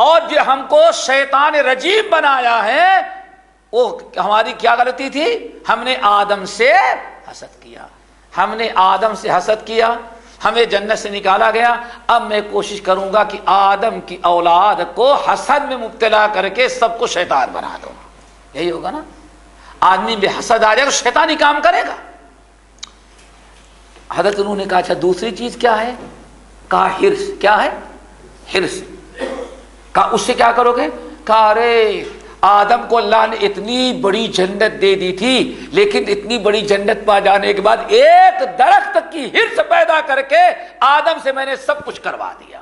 اور جو ہم کو شیطان رجیم بنایا ہے, وہ ہماری کیا غلطی تھی؟ ہم نے آدم سے حسد کیا. ہم نے آدم سے حسد کیا, ہمیں جنت سے نکالا گیا. اب میں کوشش کروں گا کہ آدم کی اولاد کو حسد میں مبتلا کر کے سب کو شیطان بنا دوں. یہی ہوگا نا, آدمی میں حسد آ جائے تو شیطانی کام کرے گا. حضرت نوح نے کہا اچھا دوسری چیز کیا ہے؟ کہا ہرس. کیا ہے؟ ہرس. کہا اس سے کیا کرو گے؟ کہا ارے آدم کو اللہ نے اتنی بڑی جنت دے دی تھی, لیکن اتنی بڑی جنت پا جانے کے بعد ایک درخت کی ہرس پیدا کر کے آدم سے میں نے سب کچھ کروا دیا.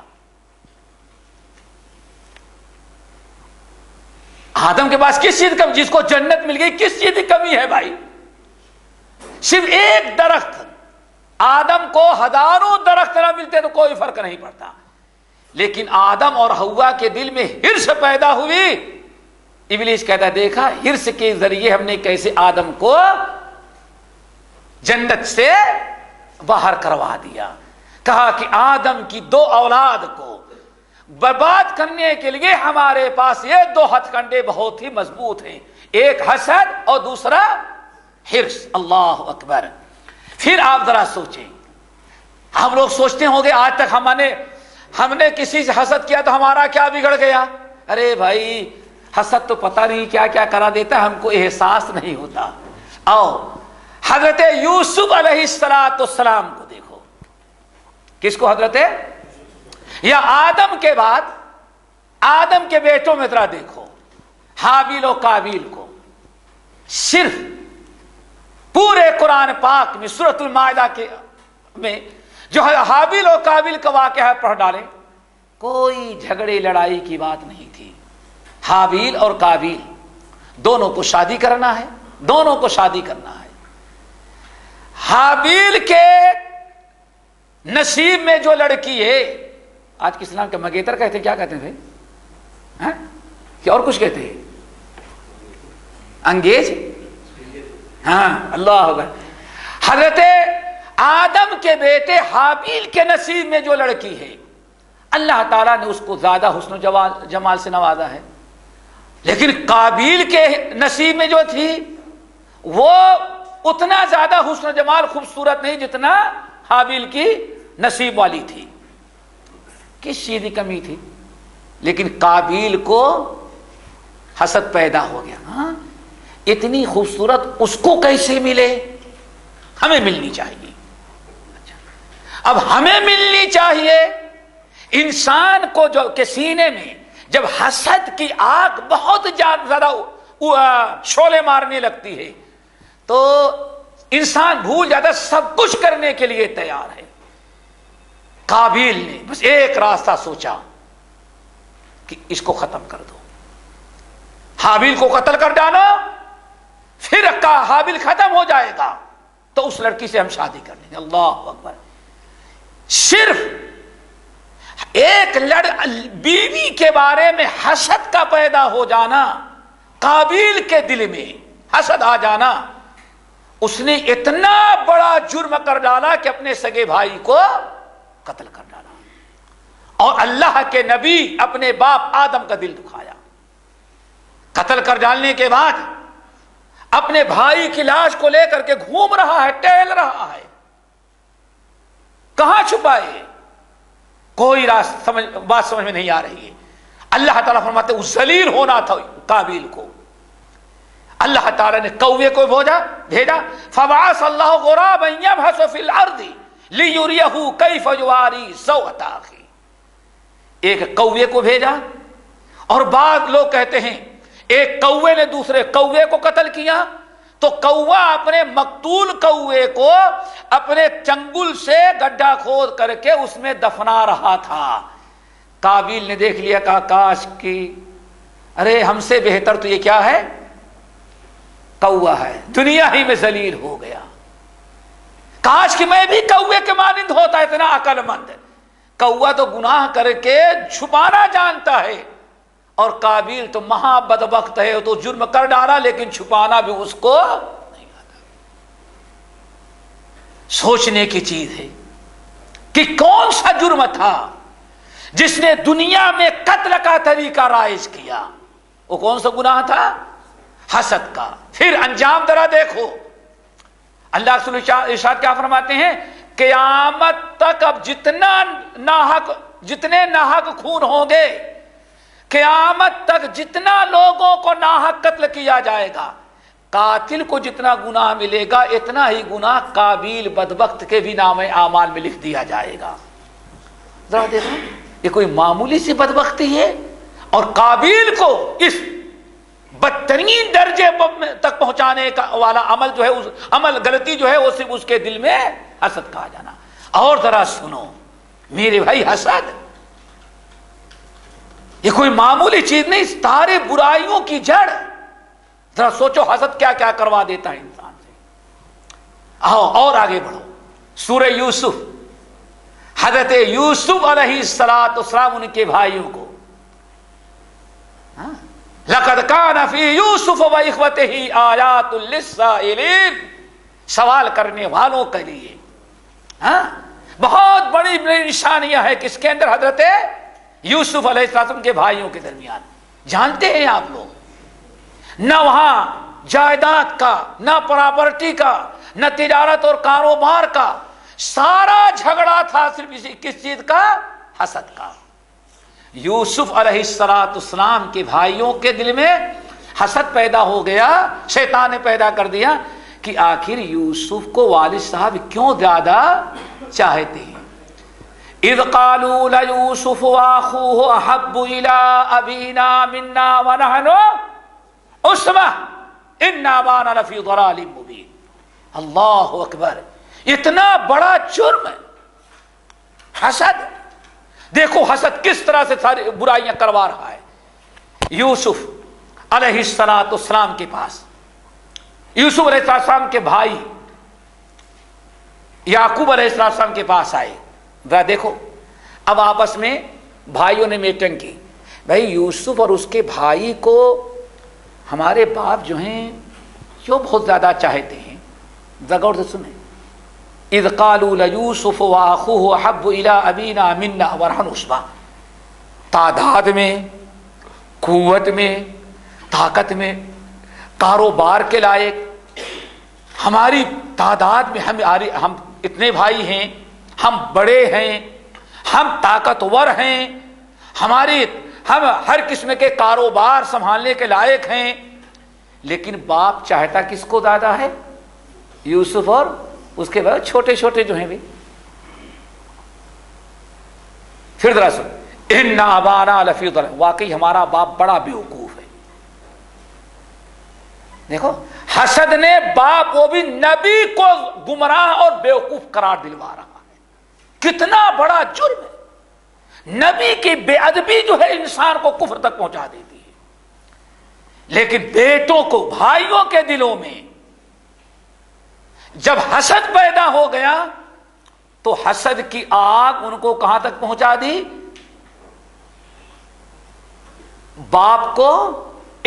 آدم کے پاس کس چیز کا, جس کو جنت مل گئی, کس چیز کی کمی ہے بھائی؟ صرف ایک درخت. آدم کو ہزاروں درخت نہ ملتے تو کوئی فرق نہیں پڑتا, لیکن آدم اور حوا کے دل میں ہرس پیدا ہوئی. ابلیس کہتا دیکھا ہرس کے ذریعے ہم نے کیسے آدم کو جنت سے باہر کروا دیا. کہا کہ آدم کی دو اولاد کو برباد کرنے کے لیے ہمارے پاس یہ دو ہتھ کنڈے بہت ہی مضبوط ہیں, ایک حسد اور دوسرا ہرس. اللہ اکبر. پھر آپ ذرا سوچیں, ہم لوگ سوچتے ہوں گے آج تک ہم نے کسی سے حسد کیا تو ہمارا کیا بگڑ گیا؟ ارے بھائی حسد تو پتہ نہیں کیا کیا کرا دیتا, ہم کو احساس نہیں ہوتا. آؤ حضرت یوسف علیہ السلام کو دیکھو. کس کو؟ حضرت یا آدم کے بعد آدم کے بیٹوں میں ذرا دیکھو, حابیل و قابیل کو. صرف پورے قرآن پاک میں سورۃ المائدہ میں جو حابیل و قابیل کا واقعہ پڑھ ڈالے, کوئی جھگڑے لڑائی کی بات نہیں تھی. حابیل اور قابیل دونوں کو شادی کرنا ہے, دونوں کو شادی کرنا ہے. حابیل کے نصیب میں جو لڑکی ہے, آج کس نام کے مگیتر کہتے, کیا کہتے تھے, کہ اور کچھ کہتے ہیں, انگیز. ہاں اللہ ہوگا. حضرت آدم کے بیٹے حابیل کے نصیب میں جو لڑکی ہے, اللہ تعالیٰ نے اس کو زیادہ حسن و جمال سے نوازا ہے, لیکن قابیل کے نصیب میں جو تھی وہ اتنا زیادہ حسن و جمال خوبصورت نہیں جتنا حابیل کی نصیب والی تھی. کس چیز کی کمی تھی؟ لیکن قابیل کو حسد پیدا ہو گیا. ہاں اتنی خوبصورت اس کو کیسے ملے؟ ہمیں ملنی چاہیے. اب ہمیں ملنی چاہیے. انسان کو جو کے سینے میں جب حسد کی آگ بہت زیادہ شعلے مارنے لگتی ہے تو انسان بھول جاتا, سب کچھ کرنے کے لیے تیار ہے. قابیل نے بس ایک راستہ سوچا کہ اس کو ختم کر دو, حابیل کو قتل کر ڈالو, پھر حابیل ختم ہو جائے گا تو اس لڑکی سے ہم شادی کر لیں گے. اللہ اکبر. صرف ایک بیوی کے بارے میں حسد کا پیدا ہو جانا قابیل کے دل میں, حسد آ جانا، اس نے اتنا بڑا جرم کر ڈالا کہ اپنے سگے بھائی کو قتل کر ڈالا، اور اللہ کے نبی اپنے باپ آدم کا دل دکھایا۔ قتل کر ڈالنے کے بعد اپنے بھائی کی لاش کو لے کر کے گھوم رہا ہے، ٹہل رہا ہے، کہاں چھپائے؟ کوئی بات سمجھ میں نہیں آ رہی ہے۔ اللہ تعالیٰ فرماتے ہیں ذلیل ہونا تھا قابیل کو، اللہ تعالیٰ نے کوے کو بھیجا، فبعث اللہ غرابا یبحث فی الارض لیریہ کیف یواری سوءۃ اخیہ، ایک کوے کو بھیجا، اور بعض لوگ کہتے ہیں ایک کوے نے دوسرے کوے کو قتل کیا، تو کوا اپنے مقتول کوے کو اپنے چنگل سے گڈھا کھود کر کے اس میں دفنا رہا تھا۔ قابیل نے دیکھ لیا، کہا کاش کی، ارے ہم سے بہتر تو یہ کیا ہے؟ کوا ہے، دنیا ہی میں ذلیل ہو گیا، کاش کہ میں بھی کوے کے مانند ہوتا، اتنا عقل مند۔ کوا تو گناہ کر کے چھپانا جانتا ہے، اور قابیل تو مہا بدبخت ہے، تو جرم کر ڈالا لیکن چھپانا بھی اس کو نہیں آتا۔ سوچنے کی چیز ہے کہ کون سا جرم تھا جس نے دنیا میں قتل کا طریقہ رائج کیا؟ وہ کون سا گناہ تھا؟ حسد کا۔ پھر انجام ذرا دیکھو، اللہ رسول ارشاد کیا فرماتے ہیں؟ قیامت تک اب جتنے ناحق خون ہوں گے، قیامت تک جتنا لوگوں کو ناحق قتل کیا جائے گا، قاتل کو جتنا گناہ ملے گا اتنا ہی گناہ قابیل بدبخت کے بھی نام اعمال میں لکھ دیا جائے گا۔ ذرا دیکھو، یہ کوئی معمولی سی بدبختی ہے، اور قابیل کو اس بدترین درجے تک پہنچانے کا والا عمل جو ہے، اس عمل غلطی جو ہے وہ صرف اس کے دل میں حسد کہا جانا۔ اور ذرا سنو میرے بھائی، حسد یہ کوئی معمولی چیز نہیں، سارے برائیوں کی جڑ۔ ذرا سوچو حسد کیا کیا کروا دیتا ہے انسان سے۔ آؤ اور آگے بڑھو، سورہ یوسف، حضرت یوسف علیہ السلام ان کے بھائیوں کو، لقد کان فی یوسف واخوتہ آیات للسائلین، سوال کرنے والوں کے لیے بہت بڑی بڑی نشانیاں ہیں کس کے اندر؟ حضرت یوسف علیہ السلام کے بھائیوں کے درمیان۔ جانتے ہیں آپ لوگ، نہ وہاں جائیداد کا، نہ پراپرٹی کا، نہ تجارت اور کاروبار کا، سارا جھگڑا تھا صرف کس چیز کا؟ حسد کا۔ یوسف علیہ السلام کے بھائیوں کے دل میں حسد پیدا ہو گیا، شیطان نے پیدا کر دیا کہ آخر یوسف کو والد صاحب کیوں زیادہ چاہتے ہیں۔ اذ قالوا ليوسف واخوه احب الى ابينا منا ونحن عصبة ان ابانا لفي ضلال مبين۔ اللہ اکبر، اتنا بڑا جرم ہے حسد۔ دیکھو حسد کس طرح سے ساری برائیاں کروا رہا ہے۔ یوسف علیہ السلام کے پاس، یوسف علیہ السلام کے بھائی یعقوب علیہ السلام کے پاس آئے۔ ذرا دیکھو، اب آپس میں بھائیوں نے میٹنگ کی، بھائی یوسف اور اس کے بھائی کو ہمارے باپ جو ہیں جو بہت زیادہ چاہتے ہیں۔ ذرا غور سے سنیں، اذ قالوا لیوسف واخوہ احب الی ابینا منا ونحن عصبہ، تعداد میں، قوت میں، طاقت میں، کاروبار کے لائق، ہماری تعداد میں ہم اتنے بھائی ہیں، ہم بڑے ہیں، ہم طاقتور ہیں، ہم ہر قسم کے کاروبار سنبھالنے کے لائق ہیں، لیکن باپ چاہتا کس کو زیادہ ہے؟ یوسف اور اس کے بعد چھوٹے چھوٹے جو ہیں بھی۔ پھر ذرا سن، ان ابانا لفی ضلال، واقعی ہمارا باپ بڑا بیوقوف ہے۔ دیکھو حسد نے باپ وہ بھی نبی کو گمراہ اور بیوقوف قرار دلوا رہا ہے۔ کتنا بڑا جرم ہے، نبی کی بے ادبی جو ہے انسان کو کفر تک پہنچا دیتی ہے، لیکن بیٹوں کو، بھائیوں کے دلوں میں جب حسد پیدا ہو گیا تو حسد کی آگ ان کو کہاں تک پہنچا دی؟ باپ کو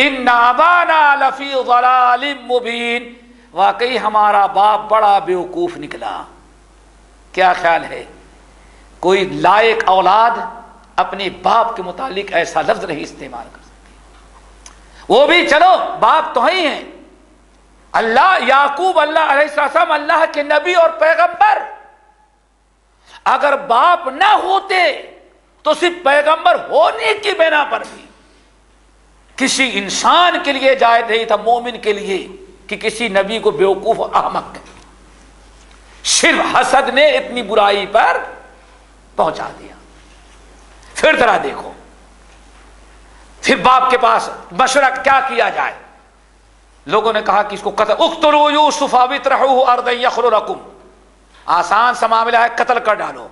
ان ابانا لفی ضلال مبین، واقعی ہمارا باپ بڑا بیوقوف نکلا۔ کیا خیال ہے کوئی لائق اولاد اپنے باپ کے متعلق ایسا لفظ نہیں استعمال کر سکتی، وہ بھی چلو باپ تو ہی ہیں، اللہ یعقوب اللہ علیہ السلام اللہ کے نبی اور پیغمبر، اگر باپ نہ ہوتے تو صرف پیغمبر ہونے کی بنا پر بھی کسی انسان کے لیے جائز نہیں تھا، مومن کے لیے، کہ کسی نبی کو بیوقوف اور احمق کہے۔ صرف حسد نے اتنی برائی پر پہنچا دیا۔ پھر ذرا دیکھو، پھر باپ کے پاس مشورہ کیا کیا جائے، لوگوں نے کہا کہ اس کو قتل، اقتلوا یوسف او اطرحوه ارضا یخل لکم، آسان سا معاملہ ہے، قتل کر ڈالو۔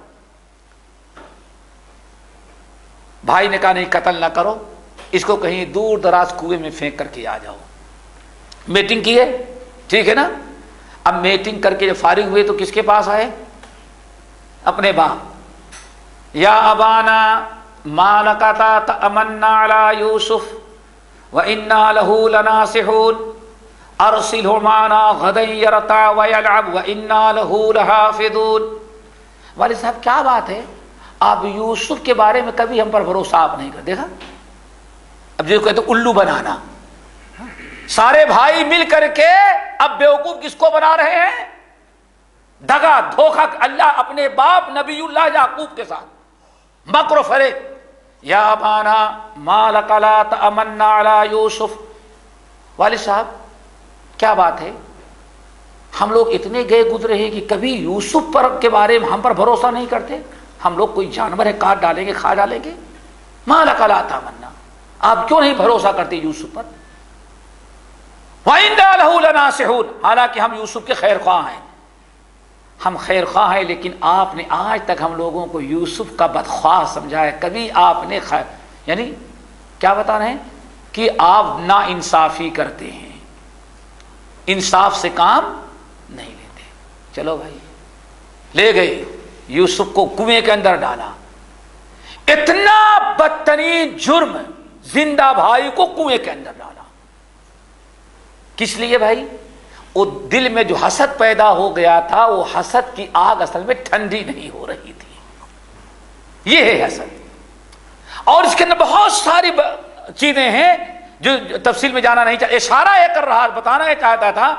بھائی نے کہا نہیں قتل نہ کرو، اس کو کہیں دور دراز کنویں میں پھینک کر کے آ جاؤ۔ میٹنگ کی ہے، ٹھیک ہے نا، اب میٹنگ کر کے جب فارغ ہوئے تو کس کے پاس آئے؟ اپنے باپ، یا ابانا ما لک تأمنا علی یوسف وإنا له لناصحون ارسلہ معنا غدا یرتع ویلعب وإنا له لحافظون۔ والد صاحب کیا بات ہے، آپ یوسف کے بارے میں کبھی ہم پر بھروسہ آپ نہیں کر، دیکھا اب جو کہتے الو بنانا، سارے بھائی مل کر کے اب بیوقوف کس کو بنا رہے ہیں؟ دغا دھوکہ اللہ اپنے باپ نبی اللہ یعقوب کے ساتھ مکر و فریب۔ یا ابانا ما لک لا تأمنا علی یوسف، والد صاحب کیا بات ہے، ہم لوگ اتنے گئے گزرے ہیں کہ کبھی یوسف پر کے بارے میں ہم پر بھروسہ نہیں کرتے، ہم لوگ کوئی جانور ہے کاٹ ڈالیں گے کھا ڈالیں گے، ما لک لا تأمنا، آپ کیوں نہیں بھروسہ کرتے یوسف پر؟ وَإِنَّا لَهُ لَنَاصِحُونَ، حالانکہ ہم یوسف کے خیر خواہ ہیں، ہم خیر خواہ ہیں، لیکن آپ نے آج تک ہم لوگوں کو یوسف کا بدخواہ سمجھا ہے، کبھی آپ نے یعنی کیا بتا رہے ہیں کہ آپ نا انصافی کرتے ہیں، انصاف سے کام نہیں لیتے۔ چلو بھائی، لے گئے یوسف کو کنویں کے اندر ڈالا، اتنا بدترین جرم، زندہ بھائی کو کنویں کے اندر ڈالا، کس لیے بھائی؟ وہ دل میں جو حسد پیدا ہو گیا تھا، وہ حسد کی آگ اصل میں ٹھنڈی نہیں ہو رہی تھی، یہ ہے حسد۔ اور اس کے اندر بہت ساری چیزیں ہیں جو تفصیل میں جانا نہیں چاہتا، اشارہ یہ کر رہا، بتانا یہ چاہتا تھا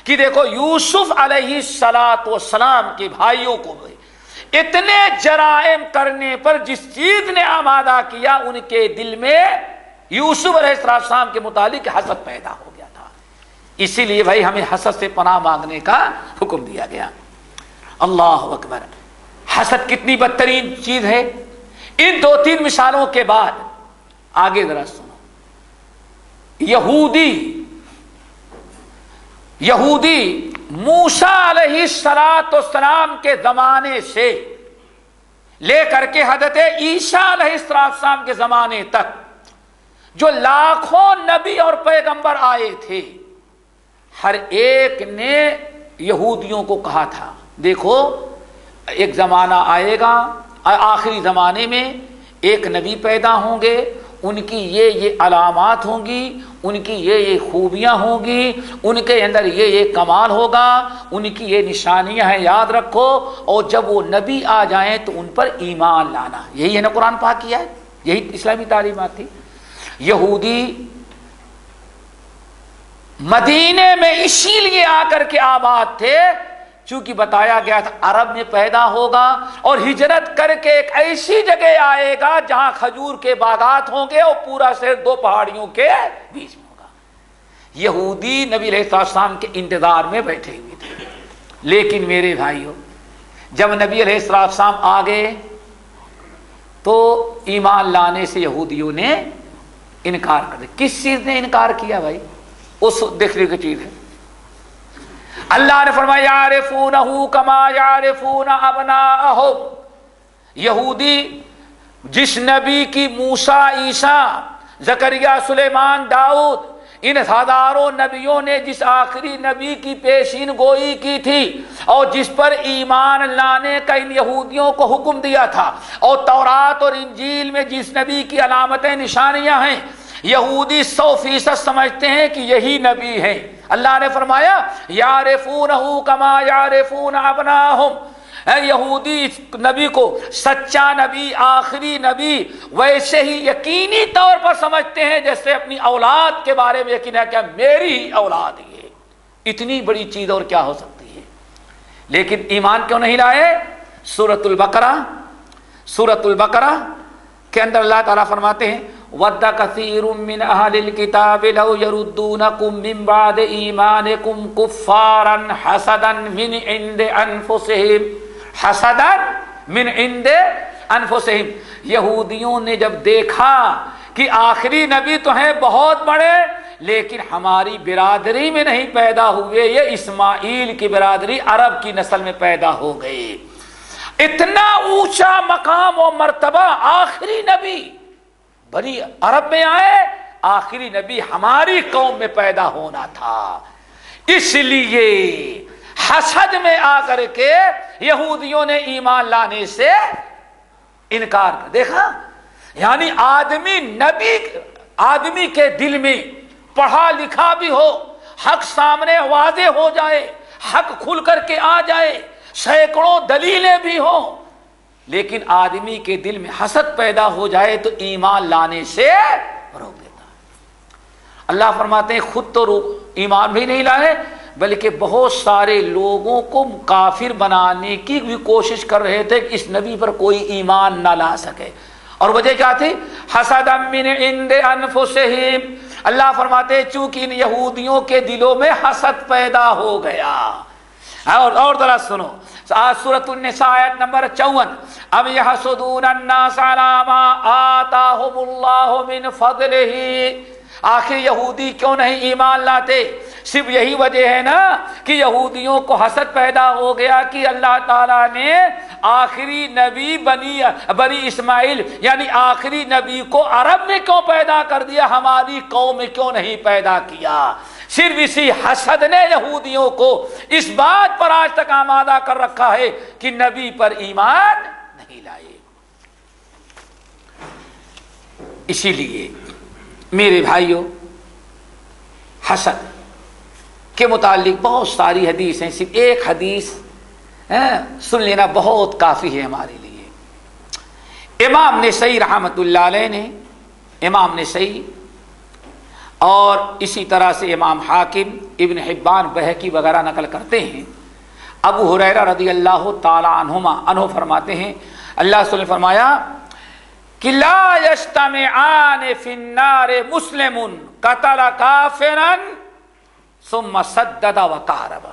کہ دیکھو یوسف علیہ السلام کے بھائیوں کو اتنے جرائم کرنے پر جس چیز نے آمادہ کیا، ان کے دل میں یوسف علیہ السلام کے متعلق حسد پیدا ہو گیا تھا۔ اسی لیے بھائی ہمیں حسد سے پناہ مانگنے کا حکم دیا گیا۔ اللہ اکبر، حسد کتنی بدترین چیز ہے۔ ان دو تین مثالوں کے بعد آگے ذرا سنو۔ یہودی موسیٰ علیہ السلام کے زمانے سے لے کر کے حضرت عیسیٰ علیہ السلام کے زمانے تک جو لاکھوں نبی اور پیغمبر آئے تھے، ہر ایک نے یہودیوں کو کہا تھا دیکھو ایک زمانہ آئے گا، آخری زمانے میں ایک نبی پیدا ہوں گے، ان کی یہ علامات ہوں گی، ان کی یہ خوبیاں ہوں گی، ان کے اندر یہ کمال ہوگا، ان کی یہ نشانیاں ہیں، یاد رکھو، اور جب وہ نبی آ جائیں تو ان پر ایمان لانا۔ یہی ہے نا قرآن پاک کی ہے، یہی اسلامی تعلیمات تھی۔ یہودی مدینے میں اسی لیے آ کر کے آباد تھے چونکہ بتایا گیا تھا عرب میں پیدا ہوگا اور ہجرت کر کے ایک ایسی جگہ آئے گا جہاں کھجور کے باغات ہوں گے اور پورا شہر دو پہاڑیوں کے بیچ میں ہوگا۔ یہودی نبی علیہ السلام کے انتظار میں بیٹھے ہوئے تھے، لیکن میرے بھائیوں جب نبی علیہ السلام آ گئے تو ایمان لانے سے یہودیوں نے انکار کر دیا۔ کس چیز نے انکار کیا بھائی؟ اس دیکھنے کی چیز ہے، اللہ نے فرمایا یعرفونہ کما یعرفون ابناءہم، یہودی جس نبی کی موسیٰ، عیسیٰ، زکریا، سلیمان، داؤد، ان ہزاروں نبیوں نے جس آخری نبی کی پیشین گوئی کی تھی اور جس پر ایمان لانے کا ان یہودیوں کو حکم دیا تھا، اور تورات اور انجیل میں جس نبی کی علامتیں نشانیاں ہیں، یہودی 100% سمجھتے ہیں کہ یہی نبی ہے. اللہ نے فرمایا یعرفونہ کما یعرفون ابناہم، یہودی اس نبی کو سچا نبی، آخری نبی ویسے ہی یقینی طور پر سمجھتے ہیں جیسے اپنی اولاد کے بارے میں یقین ہے کہ میری ہی اولاد ہے. اتنی بڑی چیز اور کیا ہو سکتی ہے. لیکن ایمان کیوں نہیں لائے؟ سورۃ البقرہ کے اندر اللہ تعالیٰ فرماتے ہیں وَدَّ كَثِيرٌ مِّنْ أَهْلِ الْكِتَابِ لَوْ يَرُدُّونَكُم مِّن بَعْدِ إِيمَانِكُمْ كُفَّارًا حَسَدًا مِّنْ عِندِ أَنفُسِهِمْ. یہودیوں نے جب دیکھا کہ آخری نبی تو ہیں بہت بڑے لیکن ہماری برادری میں نہیں پیدا ہوئے، یہ اسماعیل کی برادری عرب کی نسل میں پیدا ہو گئے. اتنا اونچا مقام و مرتبہ آخری نبی بنی عرب میں آئے، آخری نبی ہماری قوم میں پیدا ہونا تھا. اس لیے حسد میں آ کر کے یہودیوں نے ایمان لانے سے انکار کر. دیکھا یعنی آدمی کے دل میں پڑھا لکھا بھی ہو، حق سامنے واضح ہو جائے، حق کھل کر کے آ جائے، سینکڑوں دلیلیں بھی ہوں، لیکن آدمی کے دل میں حسد پیدا ہو جائے تو ایمان لانے سے روک دیتا ہے. اللہ فرماتے ہیں خود تو ایمان بھی نہیں لائے بلکہ بہت سارے لوگوں کو کافر بنانے کی بھی کوشش کر رہے تھے کہ اس نبی پر کوئی ایمان نہ لا سکے. اور وجہ کیا تھی؟ حسدا من عند انفسہم. اللہ فرماتے ہیں چونکہ ان یہودیوں کے دلوں میں حسد پیدا ہو گیا. اور ذرا سنو سورۃ النساء آیت نمبر 54. ام یحسدون الناس علی ما آتاہم اللہ من فضلہ. آخر یہودی کیوں نہیں ایمان لاتے؟ صرف یہی وجہ ہے نا کہ یہودیوں کو حسد پیدا ہو گیا کہ اللہ تعالیٰ نے آخری نبی بنی اسماعیل یعنی آخری نبی کو عرب میں کیوں پیدا کر دیا، ہماری قوم میں کیوں نہیں پیدا کیا. صرف اسی حسد نے یہودیوں کو اس بات پر آج تک آمادہ کر رکھا ہے کہ نبی پر ایمان نہیں لائے. اسی لیے میرے بھائیوں حسد کے متعلق بہت ساری حدیث ہیں، صرف ایک حدیث سن لینا بہت کافی ہے ہمارے لیے. امام نسائی رحمۃ اللہ علیہ نے، امام نسائی اور اسی طرح سے امام حاکم، ابن حبان، بہقی وغیرہ نقل کرتے ہیں. ابو ہریرہ رضی اللہ تعالی عنہ فرماتے ہیں اللہ صلی اللہ علیہ وسلم نے فرمایا کہ لا یجتمعان فی النار مسلم قتل کافرا ثم سدد وقارب.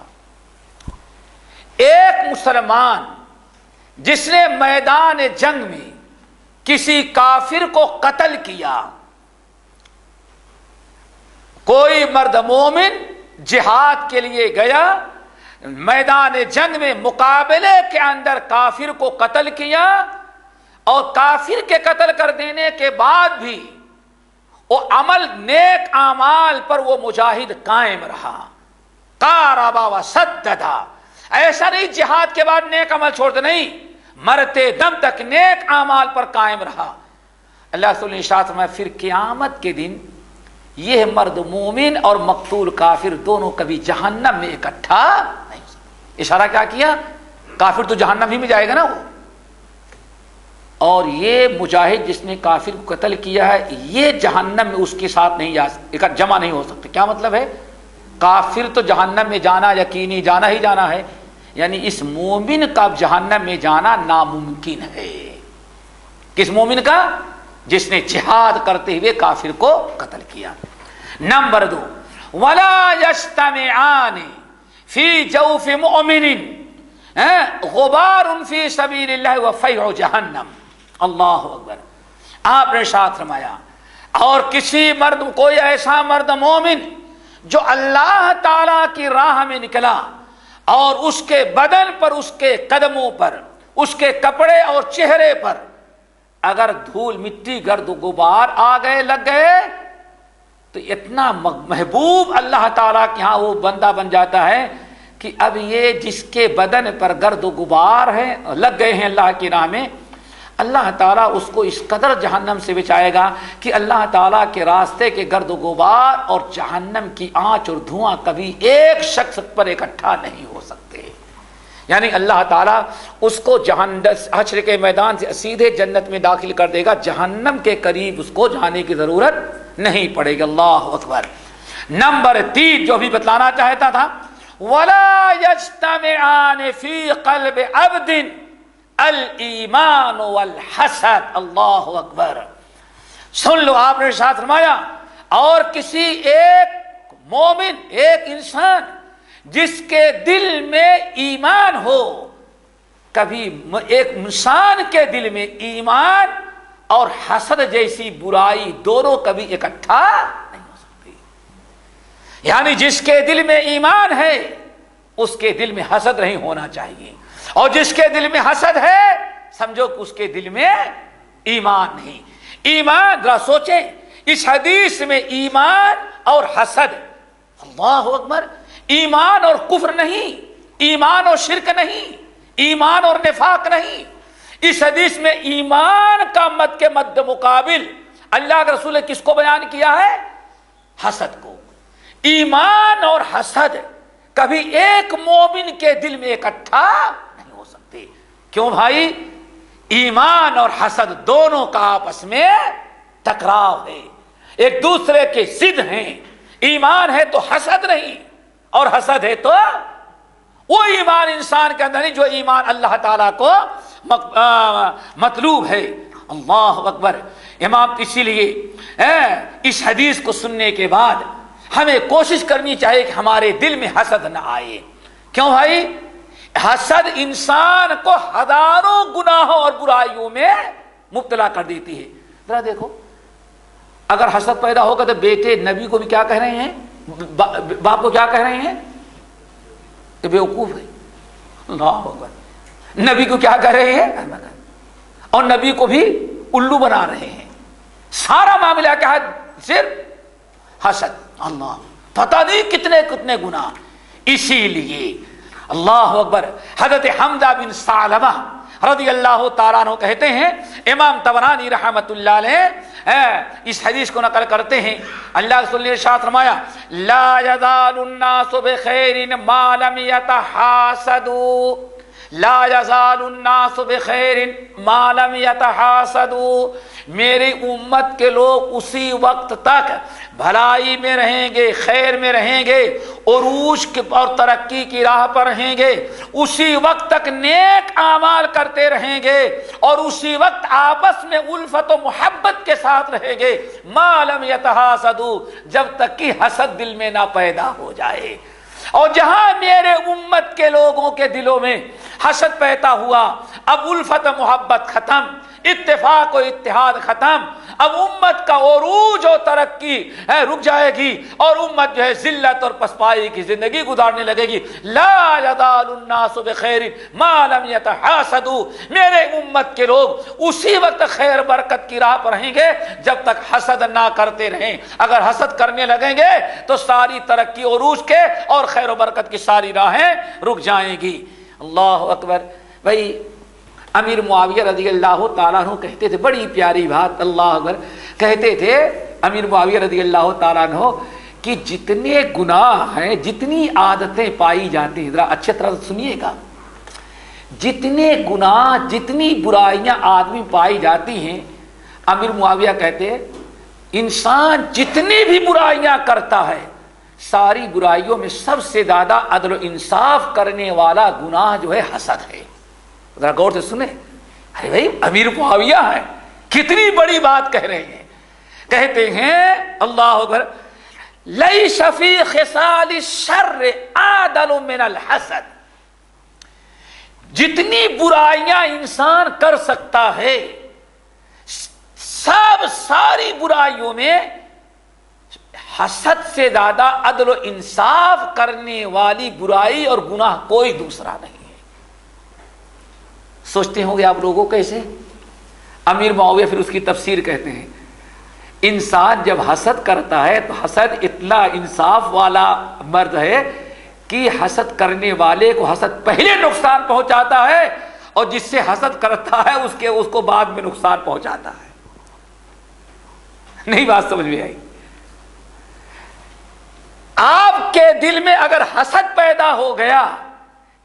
ایک مسلمان جس نے میدان جنگ میں کسی کافر کو قتل کیا، کوئی مرد مومن جہاد کے لیے گیا، میدان جنگ میں مقابلے کے اندر کافر کو قتل کیا اور کافر کے قتل کر دینے کے بعد بھی وہ عمل نیک اعمال پر وہ مجاہد قائم رہا، قاربا وسددا. ایسا نہیں جہاد کے بعد نیک عمل چھوڑ دے، نہیں، مرتے دم تک نیک اعمال پر قائم رہا. اللہ صلی اللہ علیہ وسلم پھر قیامت کے دن یہ مرد مومن اور مقتول کافر دونوں کبھی جہنم میں اکٹھا نہیں ہو سکتے. اشارہ کیا کیا؟ کافر تو جہنم ہی میں جائے گا نا وہ، اور یہ مجاہد جس نے کافر کو قتل کیا ہے یہ جہنم میں اس کے ساتھ نہیں جمع نہیں ہو سکتے. کیا مطلب ہے؟ کافر تو جہنم میں جانا یقینی جانا ہی جانا ہے، یعنی اس مومن کا جہنم میں جانا ناممکن ہے. کس مومن کا؟ جس نے جہاد کرتے ہوئے کافر کو قتل کیا. نمبر 2 ولا یجتمعان فی جوف مؤمن غبار فی سبیل اللہ وفیع جہنم. اللہ اکبر. آپ نے ارشاد فرمایا اور کسی مرد، کوئی ایسا مرد مومن جو اللہ تعالی کی راہ میں نکلا اور اس کے بدن پر، اس کے قدموں پر، اس کے کپڑے اور چہرے پر اگر دھول مٹی گرد و غبار آ گئے، لگ گئے، تو اتنا محبوب اللہ تعالیٰ کے ہاں وہ بندہ بن جاتا ہے کہ اب یہ جس کے بدن پر گرد و غبار ہے لگ گئے ہیں اللہ کی راہ میں، اللہ تعالیٰ اس کو اس قدر جہنم سے بچائے گا کہ اللہ تعالیٰ کے راستے کے گرد و غبار اور جہنم کی آنچ اور دھواں کبھی ایک شخص پر اکٹھا نہیں ہو سکتے. یعنی اللہ تعالیٰ اس کو حشر کے میدان سے سیدھے جنت میں داخل کر دے گا، جہنم کے قریب اس کو جانے کی ضرورت نہیں پڑے گی. اللہ اکبر. نمبر 3 جو بھی بتلانا چاہتا تھا، وَلَا يَجْتَمِعَانِ فِي قَلْبِ عَبْدٍ الایمان والحسد. اللہ اکبر. سن لو، آپ نے ارشاد فرمایا اور کسی ایک مومن، ایک انسان جس کے دل میں ایمان ہو، کبھی ایک انسان کے دل میں ایمان اور حسد جیسی برائی دونوں کبھی اکٹھا نہیں ہو سکتی. یعنی جس کے دل میں ایمان ہے اس کے دل میں حسد نہیں ہونا چاہیے، اور جس کے دل میں حسد ہے سمجھو کہ اس کے دل میں ایمان نہیں. ایمان، ذرا سوچیں، اس حدیث میں ایمان اور حسد، اللہ اکبر، ایمان اور کفر نہیں، ایمان اور شرک نہیں، ایمان اور نفاق نہیں. اس حدیث میں ایمان کا مد کے مد مقابل اللہ کے رسول نے کس کو بیان کیا ہے؟ حسد کو. ایمان اور حسد کبھی ایک مومن کے دل میں اکٹھا نہیں ہو سکتے. کیوں بھائی؟ ایمان اور حسد دونوں کا آپس میں ٹکراؤ ہے، ایک دوسرے کے ضد ہیں. ایمان ہے تو حسد نہیں، اور حسد ہے تو وہ ایمان انسان کے اندر نہیں جو ایمان اللہ تعالیٰ کو مطلوب ہے. اللہ اکبر. امام اسی لیے اس حدیث کو سننے کے بعد ہمیں کوشش کرنی چاہیے کہ ہمارے دل میں حسد نہ آئے. کیوں بھائی؟ حسد انسان کو ہزاروں گناہوں اور برائیوں میں مبتلا کر دیتی ہے. ذرا دیکھو، اگر حسد پیدا ہوگا تو بیٹے نبی کو بھی کیا کہہ رہے ہیں، باپ کو کیا کہہ رہے ہیں کہ بیوقوف ہے. اللہ اکبر. نبی کو کیا کہہ رہے ہیں، اور نبی کو بھی الو بنا رہے ہیں. سارا معاملہ کیا ہے؟ صرف حسد. اللہ، پتہ نہیں کتنے کتنے گناہ. اسی لیے اللہ اکبر، حضرت حمزہ بن ثعلبہ رضی اللہ تعالیٰ عنہ کہتے ہیں، امام طبرانی رحمۃ اللہ علیہ اس حدیث کو نقل کرتے ہیں، اللہ رسول نے ارشاد فرمایا لا یزال الناس بخیر ما لم یتحاسدوا. لا یزال الناس بخیر ما لم یتحاسدوا. میری امت کے لوگ اسی وقت تک بھلائی میں رہیں گے، خیر میں رہیں گے، عروج اور ترقی کی راہ پر رہیں گے، اسی وقت تک نیک اعمال کرتے رہیں گے، اور اسی وقت آپس میں الفت و محبت کے ساتھ رہیں گے، ما لم یتحاسدوا، جب تک کہ حسد دل میں نہ پیدا ہو جائے. اور جہاں میرے امت کے لوگوں کے دلوں میں حسد پیدا ہوا، اب الفت و محبت ختم، اتفاق و اتحاد ختم، اب امت کا عروج و ترقی رک جائے گی، اور امت جو ہے ذلت اور پسپائی کی زندگی گزارنے لگے گی. لا یزال الناس بخیر ما لم یتحاسدوا. میرے امت کے لوگ اسی وقت خیر برکت کی راہ پر رہیں گے جب تک حسد نہ کرتے رہیں. اگر حسد کرنے لگیں گے تو ساری ترقی عروج کے اور خیر و برکت کی ساری راہیں رک جائیں گی. اللہ اکبر. بھائی امیر معاویہ رضی اللہ تعالیٰ عنہ کہتے تھے، بڑی پیاری بات، اللہ اکبر، کہتے تھے امیر معاویہ رضی اللہ تعالیٰ عنہ کہ جتنے گناہ ہیں، جتنی عادتیں پائی جاتی ہیں، ذرا اچھی طرح سنیے گا، جتنے گناہ، جتنی برائیاں آدمی پائی جاتی ہیں، امیر معاویہ کہتے ہیں انسان جتنی بھی برائیاں کرتا ہے، ساری برائیوں میں سب سے زیادہ عدل و انصاف کرنے والا گناہ جو ہے حسد ہے. ذرا غور سے سنیں. ارے بھائی امیر معاویہ ہے، کتنی بڑی بات کہہ رہے ہیں. کہتے ہیں اللہ اکبر، لیس فی خصال الشر اعدل من الحسد. جتنی برائیاں انسان کر سکتا ہے، ساری برائیوں میں حسد سے زیادہ عدل و انصاف کرنے والی برائی اور گناہ کوئی دوسرا نہیں ہے. سوچتے ہوں گے آپ لوگوں کیسے؟ امیر معاویہ پھر اس کی تفسیر کہتے ہیں، انسان جب حسد کرتا ہے تو حسد اتنا انصاف والا مرد ہے کہ حسد کرنے والے کو حسد پہلے نقصان پہنچاتا ہے، اور جس سے حسد کرتا ہے اس کو بعد میں نقصان پہنچاتا ہے. نہیں بات سمجھ میں آئی؟ آپ کے دل میں اگر حسد پیدا ہو گیا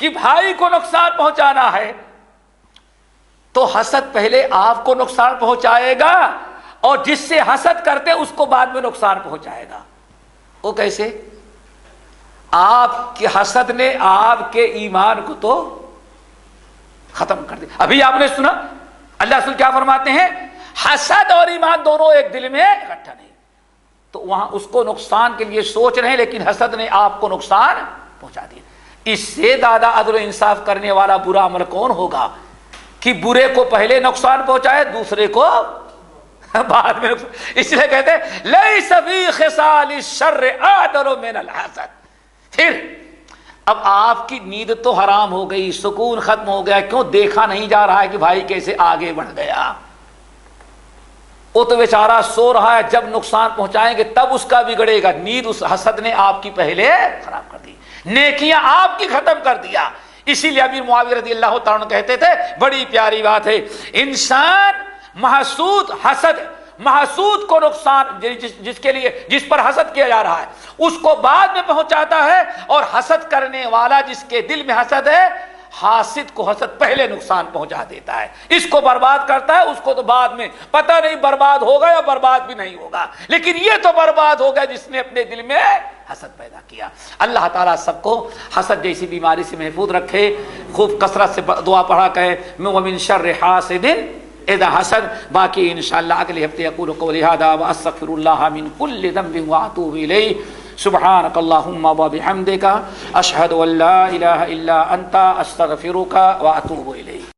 کہ بھائی کو نقصان پہنچانا ہے تو حسد پہلے آپ کو نقصان پہنچائے گا اور جس سے حسد کرتے اس کو بعد میں نقصان پہنچائے گا. وہ کیسے؟ آپ کے حسد نے آپ کے ایمان کو تو ختم کر دیا. ابھی آپ نے سنا اللہ رسول کیا فرماتے ہیں؟ حسد اور ایمان دونوں ایک دل میں اکٹھا نہیں. تو وہاں اس کو نقصان کے لیے سوچ رہے ہیں لیکن حسد نے آپ کو نقصان پہنچا دیا. اس سے زیادہ عدل و انصاف کرنے والا برا عمل کون ہوگا کہ برے کو پہلے نقصان پہنچائے دوسرے کو بعد میں نقصان. اس لیے کہتے ہیں لیس فی خصال الشر اعدل من الحسد. پھر اب آپ کی نیند تو حرام ہو گئی, سکون ختم ہو گیا, کیوں دیکھا نہیں جا رہا ہے کہ بھائی کیسے آگے بڑھ گیا. وہ تو بیچارہ سو رہا ہے, جب نقصان پہنچائیں گے تب اس کا بگڑے گا. نیند اس حسد نے آپ کی پہلے خراب کر دی, نیکیاں آپ کی ختم کر دیا. اسی لیے امیر معاویہ رضی اللہ تعالیٰ عنہ کہتے تھے بڑی پیاری بات ہے, انسان محسود حسد محسود کو نقصان جس پر حسد کیا جا رہا ہے اس کو بعد میں پہنچاتا ہے, اور حسد کرنے والا جس کے دل میں حسد ہے حاسد کو حسد پہلے نقصان پہنچا دیتا ہے, اس کو برباد کرتا ہے, اس کو تو بعد میں پتہ نہیں برباد ہوگا یا برباد بھی نہیں ہوگا, لیکن یہ تو برباد ہوگا جس نے اپنے دل میں حسد پیدا کیا. اللہ تعالیٰ سب کو حسد جیسی بیماری سے محفوظ رکھے. خوب کثرت سے دعا پڑھا کرے ومن شر حاسد اذا حسد. باقی انشاءاللہ اگلے ہفتے اقول قولی ھذا واستغفر اللہ من کل ذنب واتوب الیہ. سبحانک اللہم وبحمدک اشہد ان لا الہ الا انت استغفرک واتوب الیک.